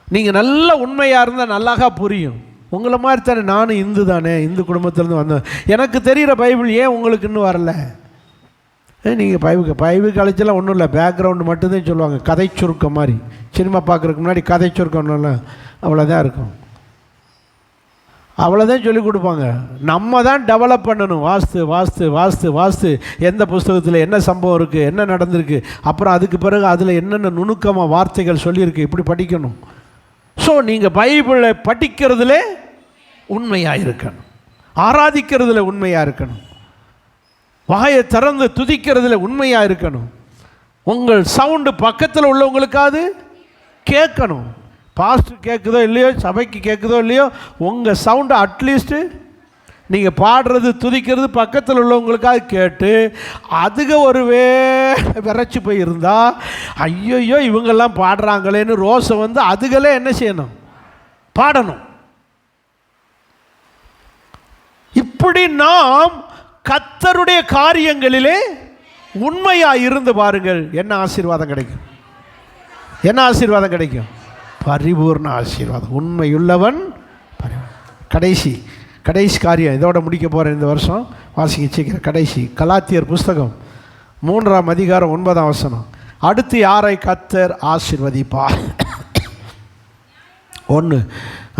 நீங்கள் நல்ல உண்மையாக இருந்தால் நல்லாக புரியும். உங்களை மாதிரி தானே நானும் இந்து தானே, இந்து குடும்பத்திலேருந்து வந்தேன். எனக்கு தெரிகிற பைபிள் ஏன் உங்களுக்கு இன்னும் வரல? நீங்கள் பைபிள் காலேஜெல்லாம் ஒன்றும் இல்லை, பேக்ரவுண்டு மட்டும்தான் சொல்லுவாங்க. கதை சுருக்கம் மாதிரி, சினிமா பார்க்குறதுக்கு முன்னாடி கதை சுருக்கம்லாம் அவ்வளோதான் இருக்கும், அவ்வளோதான் சொல்லிக் கொடுப்பாங்க. நம்ம தான் டெவலப் பண்ணணும். வாஸ்து வாஸ்து வாஸ்து வாஸ்து எந்த புஸ்தகத்தில் என்ன சம்பவம் இருக்குது, என்ன நடந்திருக்கு, அப்புறம் அதுக்கு பிறகு அதில் என்னென்ன நுணுக்கமாக வார்த்தைகள் சொல்லியிருக்கு, இப்படி படிக்கணும். ஸோ நீங்கள் பைபிளை படிக்கிறதுல உண்மையாக இருக்கணும், ஆராதிக்கிறதுல உண்மையாக இருக்கணும், வாயை திறந்து துதிக்கிறதுல உண்மையாக இருக்கணும். உங்கள் சவுண்டு பக்கத்தில் உள்ளவங்களுக்காவது கேட்கணும். பாஸ்டர் கேட்குதோ இல்லையோ, சபைக்கு கேட்குதோ இல்லையோ, உங்கள் சவுண்டு அட்லீஸ்ட்டு நீங்கள் பாடுறது துதிக்கிறது பக்கத்தில் உள்ளவங்களுக்காக கேட்டு அதுக ஒரு விரைச்சி போயிருந்தா, ஐயோ இவங்கெல்லாம் பாடுறாங்களேன்னு ரோசை வந்து அதுகளே என்ன செய்யணும்? பாடணும். இப்படி நாம் கர்த்தருடைய காரியங்களிலே உண்மையாக இருந்து பாருங்கள், என்ன ஆசீர்வாதம் கிடைக்கும்? என்ன ஆசீர்வாதம் கிடைக்கும்? பரிபூர்ண ஆசீர்வாதம். உண்மையுள்ளவன் கடைசி காரியம் இதோட முடிக்க போகிறேன் இந்த வருஷம். வாசிக்க சீக்கிரம். கடைசி கலாத்தியர் புஸ்தகம் 3ஆம் அதிகாரம் 9ஆம் வசனம். அடுத்து யாரை கர்த்தர் ஆசீர்வதிப்பார்? 1,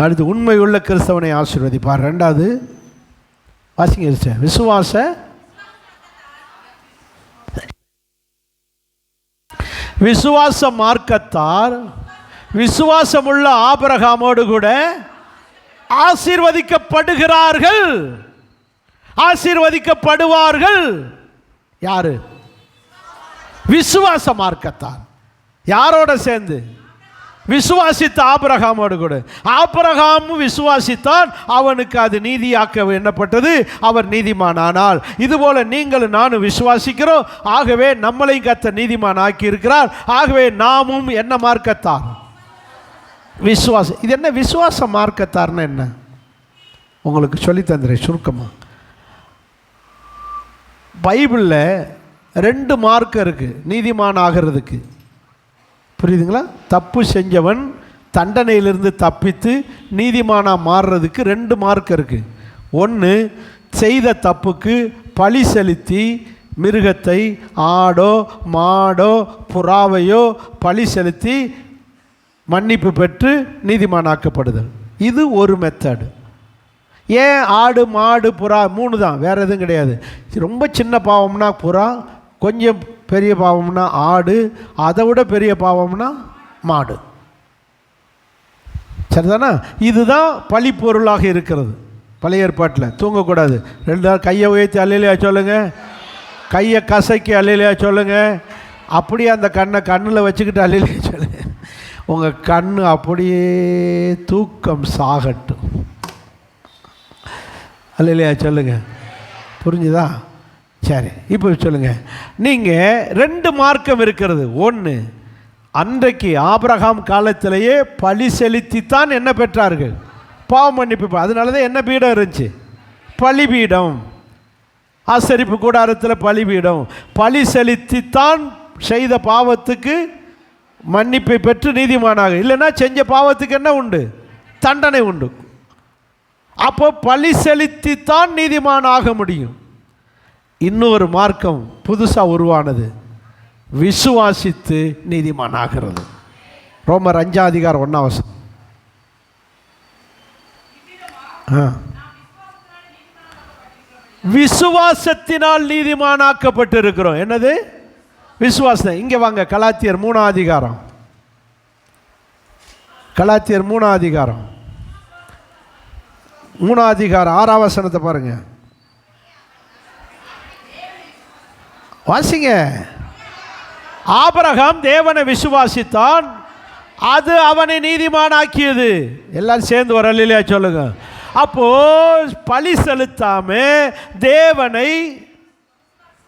அடுத்து உண்மையுள்ள கிறிஸ்தவனை ஆசீர்வதிப்பார். 2வது வாசிங்க, விசுவாச மார்க்கத்தார் விசுவாசமுள்ள ஆபிரகாமோடு கூட ஆசீர்வதிக்கப்படுகிறார்கள், ஆசீர்வதிக்கப்படுவார்கள். யாரு? விசுவாச மார்க்கத்தார். யாரோட சேர்ந்து? விசுவாசித்த ஆபிரகாமோடு கூட. ஆபிரகாமும் விசுவாசித்தான், அவனுக்கு அது நீதியாக்க எண்ணப்பட்டது, அவர் நீதிமான் ஆனார். இதுபோல நீங்களும் நானும் விசுவாசிக்கிறோம், ஆகவே நம்மளையும் கர்த்தர் நீதிமான் ஆக்கி இருக்கிறார். ஆகவே நாமும் என்ன மார்க்கத்தார்? விசுவாசம். இது என்ன விசுவாச மார்க்கத்தார்னா என்ன? உங்களுக்கு சொல்லி தந்துறேன் சுருக்கமாக. பைபிளில் 2 மார்க்கம் இருக்குது நீதிமான் ஆகிறதுக்கு. புரியுதுங்களா? தப்பு செஞ்சவன் தண்டனையிலிருந்து தப்பித்து நீதிமானாக மாறுறதுக்கு 2 மார்க்கம் இருக்குது. ஒன்று, செய்த தப்புக்கு பழி செலுத்தி மிருகத்தை, ஆடோ மாடோ புறாவையோ பழி செலுத்தி மன்னிப்பு பெற்று நீதிமானாக்கப்படுதல். இது ஒரு மெத்தடு. ஏன் ஆடு மாடு புறா 3 தான், வேறு எதுவும் கிடையாது. ரொம்ப சின்ன பாவம்னா புறா, கொஞ்சம் பெரிய பாவம்னா ஆடு, அதை விட பெரிய பாவம்னா மாடு. சரிதானா? இதுதான் பழி பொருளாக இருக்கிறது. பழைய ஏற்பாட்டில் தூங்கக்கூடாது. 2 நாள் கையை உயர்த்தி அல்லையா சொல்லுங்கள், கையை கசக்கி அல்லையா சொல்லுங்கள், அப்படியே அந்த கண்ணில் வச்சுக்கிட்டு அல்லையா சொல்லுங்கள். உங்கள் கண் அப்படியே தூக்கம் சாகட்டும். அல்லையா சொல்லுங்கள். புரிஞ்சுதா? சரி, இப்போ சொல்லுங்கள். நீங்கள் 2 மார்க்கம் இருக்கிறது. ஒன்று, அன்றைக்கு ஆபிரகாம் காலத்திலேயே பழி செலுத்தித்தான் என்ன பெற்றார்கள்? பாவ மன்னிப்பு. அதனால தான் என்ன பீடம் இருந்துச்சு? பலிபீடம். ஆசரிப்பு கூடாரத்தில் பலிபீடம். பழி செலுத்தித்தான் செய்த பாவத்துக்கு மன்னிப்பை பெற்று நீதிமானாக. இல்லைன்னா செஞ்ச பாவத்துக்கு என்ன உண்டு? தண்டனை உண்டு. அப்போ பழி செலுத்தித்தான் நீதிமான் ஆக முடியும். இன்னொரு மார்க்கம் புதுசாக உருவானது, விசுவாசித்து நீதிமான் ஆகிறது. ரோமர் 5:1. விசுவாசத்தினால் நீதிமானாக்கப்பட்டு இருக்கிறோம். என்னது? விசுவாசம். இங்கே வாங்க, கலாத்தியர் 3:6. கலாத்தியர் 3:6 6 பாருங்க, வாசிங்க. ஆபிரகாம் தேவனை விசுவாசித்தான், அது அவனை நீதிமானாக்கியது. எல்லாரும் சேர்ந்து வரலையா சொல்லுங்க. அப்போ பழி செலுத்தாம தேவனை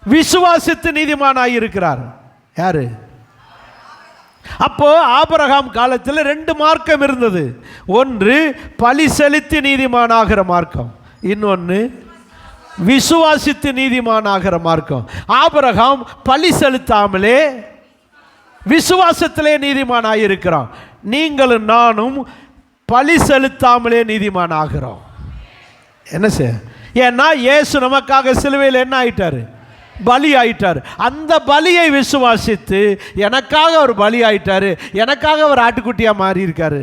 விசுவாசித்து நீதிமானாகி இருக்கிறார். யாரு? அப்போ ஆபிரகாம் காலத்தில் 2 மார்க்கம் இருந்தது. ஒன்று பழி செலுத்தி நீதிமானாகிற மார்க்கம், இன்னொன்று விசுவாசித்து நீதிமானாகிற மார்க்கம். ஆபிரகாம் பழி செலுத்தாமலே விசுவாசத்திலே நீதிமானாகி இருக்கிறான். நீங்களும் நானும் பழி செலுத்தாமலே நீதிமான் ஆகிறோம். என்ன செய்ய? ஏன்னா இயேசு நமக்காக சிலுவையில் என்ன ஆயிட்டாரு? பலி ஆயிட்டார். அந்த பலியை விசுவாசித்து எனக்காக ஒரு பலி ஆயிட்டாரு, எனக்காக ஒரு ஆட்டுக்குட்டியாக மாறி இருக்காரு.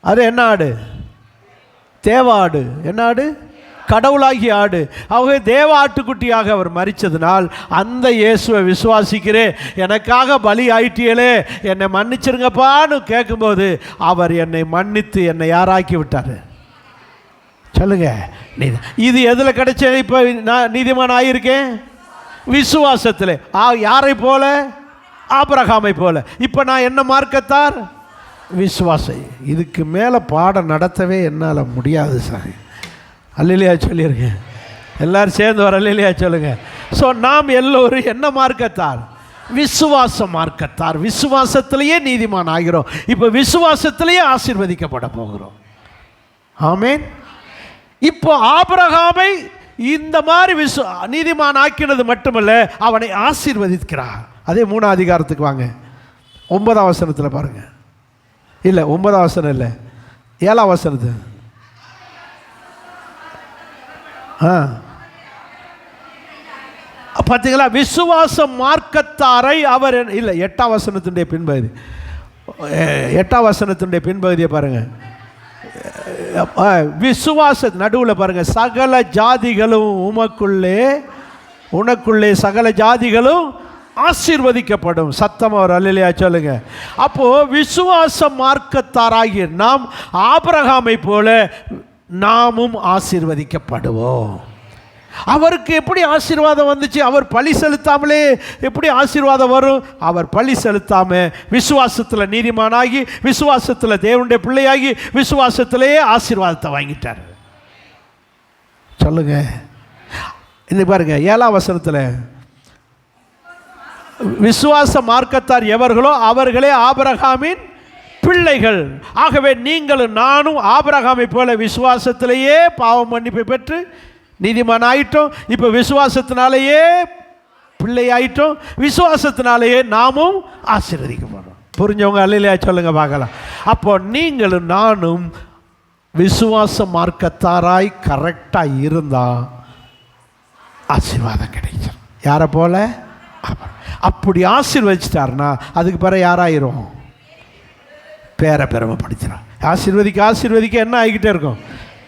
அது என்ன ஆடு? தேவ ஆடு. என்ன ஆடு? கடவுளாகிய ஆடு. அவங்க தேவ ஆட்டுக்குட்டியாக அவர் மரித்ததினால் அந்த இயேசுவை விசுவாசிக்கிறேன், எனக்காக பலி ஆயிட்டியலே, என்னை மன்னிச்சிருங்கப்பான்னு கேட்கும்போது அவர் என்னை மன்னித்து என்னை யாராக்கி விட்டார்? சொல்லுங்க. இது எதில் கிடைச்ச? இப்போ நான் நீதிமான் ஆகியிருக்கேன் விசுவாசத்தில். யாரை போல? ஆபிரகாமை போல. இப்போ நான் என்ன மார்க்கத்தார்? விசுவாசம். இதுக்கு மேலே பாடம் நடத்தவே என்னால் முடியாது சார். அல்லையா சொல்லியிருக்கேன். எல்லாரும் சேர்ந்து வர அல்லையா சொல்லுங்க. ஸோ நாம் எல்லோரும் என்ன மார்க்கத்தார்? விசுவாச மார்க்கத்தார். விசுவாசத்திலேயே நீதிமான் ஆகிறோம். இப்போ விசுவாசத்திலேயே ஆசீர்வதிக்கப்பட போகிறோம். ஆமேன். இப்போ ஆபிரகாமை இந்த மாதிரி நீதிமான் ஆக்கினது மட்டுமல்ல, அவனை ஆசீர்வதிக்கிறார். அதே 3ஆம் அதிகாரத்துக்கு வாங்க, 9ஆம் வசனத்தில் பாருங்க. இல்லை 9ஆம் வசனம் இல்லை, 7ஆம் வசனத்து. பார்த்தீங்களா? விசுவாச மார்க்கத்தாரை அவர் இல்லை 8ஆம் வசனத்தினுடைய பின்பகுதி, 8ஆம் வசனத்தினுடைய பின்பகுதியை பாருங்க. விசுவாச நடுவில் பாருங்க, சகல ஜாதிகளும் உனக்குள்ளே சகல ஜாதிகளும் ஆசீர்வதிக்கப்படும். சத்தம் அவர் அல்லையா சொல்லுங்க. அப்போ விசுவாச மார்க்கத்தாராகிய நாம் ஆபிரகாமை போல நாமும் ஆசீர்வதிக்கப்படுவோம். அவருக்கு எப்படி ஆசீர்வாதம் வந்துச்சு? அவர் பலி செலுத்தாமலே எப்படி ஆசீர்வாதம் வரும்? அவர் பலி செலுத்தாமல் விசுவாசத்தில் நீதிமானாகி, விசுவாசத்தில் தேவனுடைய பிள்ளையாகி, விசுவாசத்திலேயே ஆசீர்வாதத்தை வாங்கிட்டார். சொல்லுங்க. இந்த பாருங்க 7ஆம் வசனத்தில், விசுவாச மார்க்கத்தார் எவர்களோ அவர்களே ஆபிரகாமின் பிள்ளைகள். ஆகவே நீங்களும் நானும் ஆபிரகாமை போல விசுவாசத்திலேயே பாவ மன்னிப்பை பெற்று நீதிமான் ஆயிட்டோம். இப்போ விசுவாசத்தினாலேயே பிள்ளை ஆயிட்டோம். விசுவாசத்தினாலேயே நாமும் ஆசீர்வதிக்கப்படுறோம். புரிஞ்சவங்க அல்லையா சொல்லுங்க பார்க்கலாம். அப்போ நீங்களும் நானும் விசுவாச மார்க்கத்தாராய் கரெக்டாக இருந்தால் ஆசீர்வாதம் கிடைச்சிடும். யாரை போல? அப்படி ஆசீர்வதிச்சிட்டாருன்னா அதுக்கு பிறகு யாராயிரும்? பேரை பெருமைப்படுத்திடும். ஆசீர்வதிக்க ஆசீர்வதிக்க என்ன ஆகிக்கிட்டே இருக்கும்?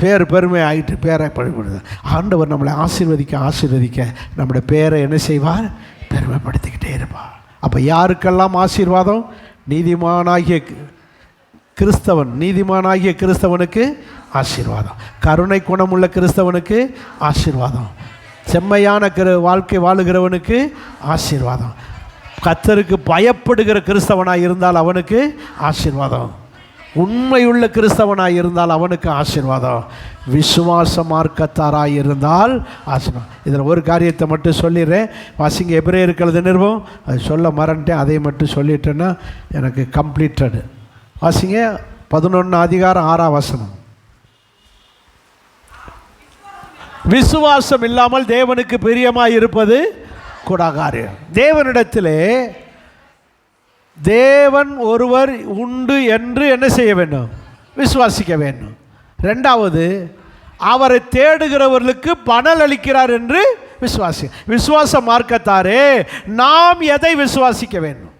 பேர் பெருமை ஆகிட்டு பேரை படுது. ஆண்டவர் நம்மளை ஆசீர்வதிக்க ஆசீர்வதிக்க நம்முடைய பேரை என்ன செய்வார்? பெருமைப்படுத்திக்கிட்டே இருப்பார். அப்போ யாருக்கெல்லாம் ஆசீர்வாதம்? நீதிமானாகிய கிறிஸ்தவனுக்கு ஆசீர்வாதம், கருணை குணமுள்ள கிறிஸ்தவனுக்கு ஆசீர்வாதம், செம்மையான வாழ்க்கை வாழுகிறவனுக்கு ஆசீர்வாதம், கர்த்தருக்கு பயப்படுகிற கிறிஸ்தவனாக இருந்தால் அவனுக்கு ஆசீர்வாதம், உண்மையுள்ள கிறிஸ்தவனாக இருந்தால் அவனுக்கு ஆசீர்வாதம், விசுவாச மார்க்கத்தாராக இருந்தால் ஆசீர்வாதம். இதில் ஒரு காரியத்தை மட்டும் சொல்லிடுறேன். வாசிங்க, எபிரேயருக்கு எழுதின நிருபம். அது சொல்ல மறந்துட்டேன், அதை மட்டும் சொல்லிட்டேன்னா எனக்கு கம்ப்ளீட்டடு. வாசிங்க 11:6. விசுவாசம் இல்லாமல் தேவனுக்கு பிரியமாய் இருப்பது கூடாகாரியம். தேவனிடத்திலே தேவன் ஒருவர் உண்டு என்று என்ன செய்ய வேண்டும்? விசுவாசிக்க வேண்டும். ரெண்டாவது, அவரை தேடுகிறவர்களுக்கு பலன் அளிக்கிறார் என்று விசுவாச மார்க்கத்தாரே நாம் எதை விசுவாசிக்க வேண்டும்?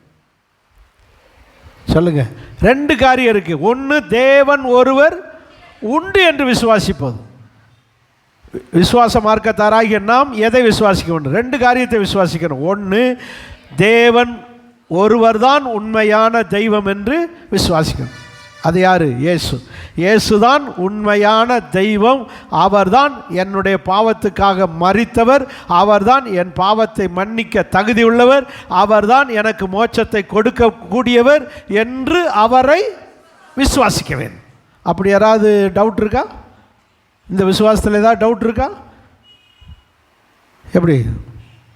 சொல்லுங்க. 2 காரியம் இருக்கு. ஒன்று, தேவன் ஒருவர் உண்டு என்று விசுவாசிப்பது. விசுவாச மார்க்கத்தாராகிய நாம் எதை விசுவாசிக்க வேண்டும்? 2 காரியத்தை விசுவாசிக்கணும். ஒன்று, தேவன் ஒருவர் தான் உண்மையான தெய்வம் என்று விசுவாசிக்கணும். அது யாரு? இயேசுதான் உண்மையான தெய்வம். அவர்தான் என்னுடைய பாவத்துக்காக மரித்தவர். அவர்தான் என் பாவத்தை மன்னிக்க தகுதி உள்ளவர். அவர்தான் எனக்கு மோட்சத்தை கொடுக்கக்கூடியவர் என்று அவரை விசுவாசிக்க வேண்டும். அப்படி யாராவது டவுட் இருக்கா? இந்த விசுவாசத்தில் ஏதாவது டவுட் இருக்கா? எப்படி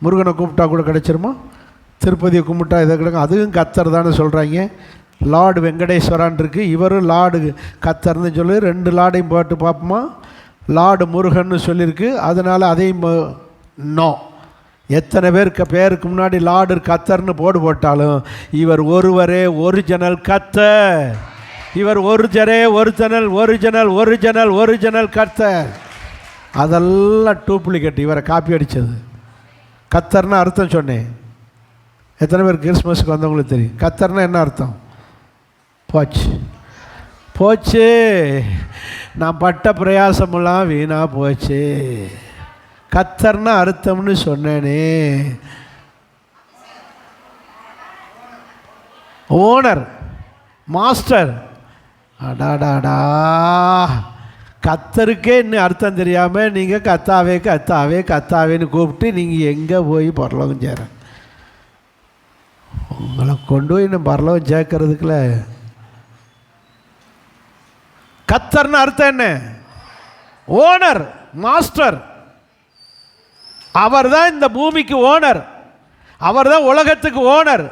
முருகனை கூப்பிட்டா கூட கிடைச்சிருமா? திருப்பதியை கும்பிட்டா இதை கிடைக்கும். அதுவும் கத்தர் தானே சொல்கிறாங்க. லார்டு வெங்கடேஸ்வரான் இருக்கு, இவரும் லார்டு கத்தர்னு சொல்லி 2 லார்டையும் போட்டு பார்ப்போமா? லார்டு முருகன்னு சொல்லியிருக்கு. அதனால் அதையும் நோ. எத்தனை பேருக்கு முன்னாடி லார்டு கத்தர்னு போட்டாலும் இவர் ஒருவரே ஒரிஜினல் கத்தர். இவர் ஒரிஜினல் கத்தர். அதெல்லாம் டூப்ளிகேட், இவரை காப்பி அடித்தது. கத்தர்னா அர்த்தம் சொன்னேன். எத்தனை பேர் கிறிஸ்மஸுக்கு வந்தவங்களுக்கு தெரியும் கத்தர்னா என்ன அர்த்தம்? போச்சு, நான் பட்ட பிரயாசமெல்லாம் வீணா போச்சு. கத்தர்னா அர்த்தம்னு சொன்னேனே. ஓனர், மாஸ்டர், அடாடாடா, கத்தருக்கே இன்னும் அர்த்தம் தெரியாமல் நீங்கள் கத்தாவேன்னு கூப்பிட்டு நீங்கள் எங்கே போய் பரலோகம் சேர? உங்களை கொண்டு போய் இன்னும் பரலோகம் சேர்க்கறதுக்குள்ள கத்தர்னு அர்த்தம் என்ன? Owner, master. அவர் தான் இந்த பூமிக்கு ஓனர், அவர் தான் உலகத்துக்கு ஓனர்.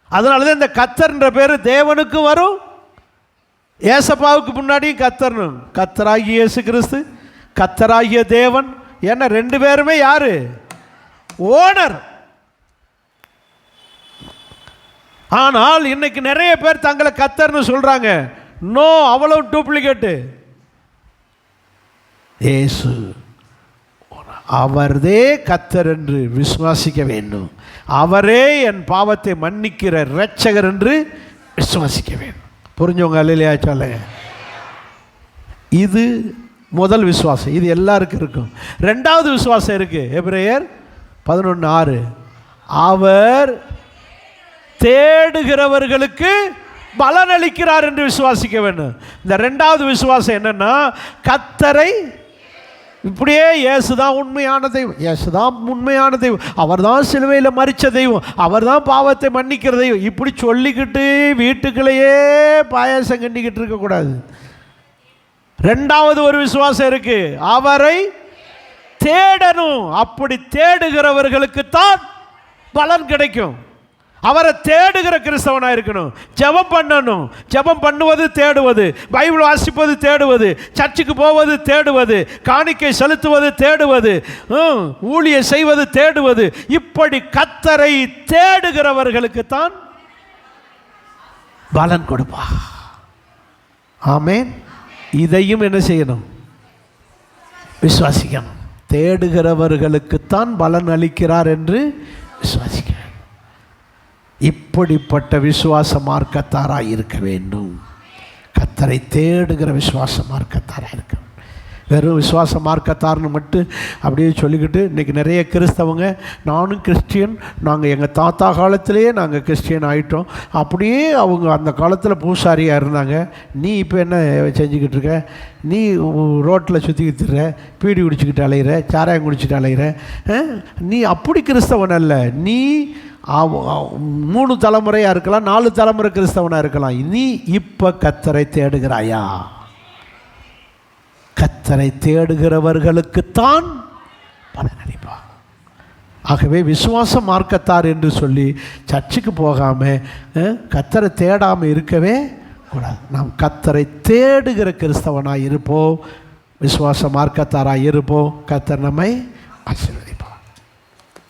அதனால தான் இந்த கத்தர்ன்ற பேர் தேவனுக்கு வரும், ஏசப்பாவுக்கு முன்னாடியும் கத்தர்னு. கத்தராகிய இயேசு கிறிஸ்து, கத்தராகிய தேவன். ஏன்னா 2 பேருமே யாரு? ஓனர். ஆனால் இன்னைக்கு நிறைய பேர் தங்களை கத்தர்னு சொல்றாங்க. நோ, அவ்வளவு டூப்ளிகேட்டு. இயேசு அவர்தே கத்தர் என்று விசுவாசிக்க வேண்டும். அவரே என் பாவத்தை மன்னிக்கிற இரட்சகர் என்று விசுவாசிக்க வேண்டும். புரிஞ்சவங்க அல்லையா சொல்லுங்க. இது முதல் விசுவாசம். இது எல்லாருக்கும் இருக்கும். 2வது விசுவாசம் இருக்கு. எபிரேயர் 11:6. அவர் தேடுகிறவர்களுக்கு பலனளிக்கிறார் என்று விசுவாசிக்க வேண்டும். இந்த ரெண்டாவது விசுவாசம் என்னன்னா, கர்த்தரை இப்படியே இயேசுதான் உண்மையான தெய்வம், இயேசுதான் உண்மையான தெய்வம், அவர் தான் சிலுவையில் மரித்த தெய்வம், அவர் தான் பாவத்தை மன்னிக்கிற தெய்வம், இப்படி சொல்லிக்கிட்டு வீட்டுக்குள்ளேயே பாயாசம் கண்டிக்கிட்டு இருக்கக்கூடாது. ரெண்டாவது ஒரு விசுவாசம் இருக்கு, அவரை தேடணும். அப்படி தேடுகிறவர்களுக்கு தான் பலன் கிடைக்கும். அவரை தேடுகிற கிறிஸ்தவனாக இருக்கணும். ஜெபம் பண்ணணும். ஜெபம் பண்ணுவது தேடுவது, பைபிள் வாசிப்பது தேடுவது, சர்ச்சுக்கு போவது தேடுவது, காணிக்கை செலுத்துவது தேடுவது, ஊழியம் செய்வது தேடுவது. இப்படி கர்த்தரை தேடுகிறவர்களுக்கு தான் பலன் கொடுப்பா. ஆமென். இதையும் என்ன செய்யணும்? விசுவாசிக்கணும். தேடுகிறவர்களுக்குத்தான் பலன் அளிக்கிறார் என்று விசுவாசிக்க. இப்படிப்பட்ட விசுவாச மார்க்கத்தாராக இருக்க வேண்டும். கர்த்தரை தேடுகிற விசுவாச மார்க்கத்தாராக இருக்க. வெறும் விசுவாச மார்க்கத்தார்னு மட்டும் அப்படியே சொல்லிக்கிட்டு இன்றைக்கி நிறைய கிறிஸ்தவங்க, நானும் கிறிஸ்டியன், நாங்கள் எங்கள் தாத்தா காலத்திலேயே நாங்கள் கிறிஸ்டியன் ஆகிட்டோம், அப்படியே அவங்க அந்த காலத்தில் பூசாரியாக இருந்தாங்க, நீ இப்போ என்ன செஞ்சுக்கிட்டு இருக்க, நீ ரோட்டில் சுற்றிக்கிட்டு இருற, பீடி குடிச்சிக்கிட்டு அலையிற, சாராயம் குடிச்சிட்டு அலையிற, நீ அப்படி கிறிஸ்தவன் அல்ல, நீ 3 தலைமுறையாக இருக்கலாம், 4 தலைமுறை கிறிஸ்தவனாக இருக்கலாம், நீ இப்போ கர்த்தரை தேடுகிறாயா? கர்த்தரை தேடுகிறவர்களுக்குத்தான் பலன் அளிப்பார். ஆகவே விசுவாச மார்க்கத்தார் என்று சொல்லி சர்ச்சுக்கு போகாமல் கர்த்தரை தேடாமல் இருக்கவே கூடாது. நாம் கர்த்தரை தேடுகிற கிறிஸ்தவனாக இருப்போம், விசுவாச மார்க்கத்தாராக இருப்போம். கர்த்தர் நம்மை ஆசீர்வதிப்பார்.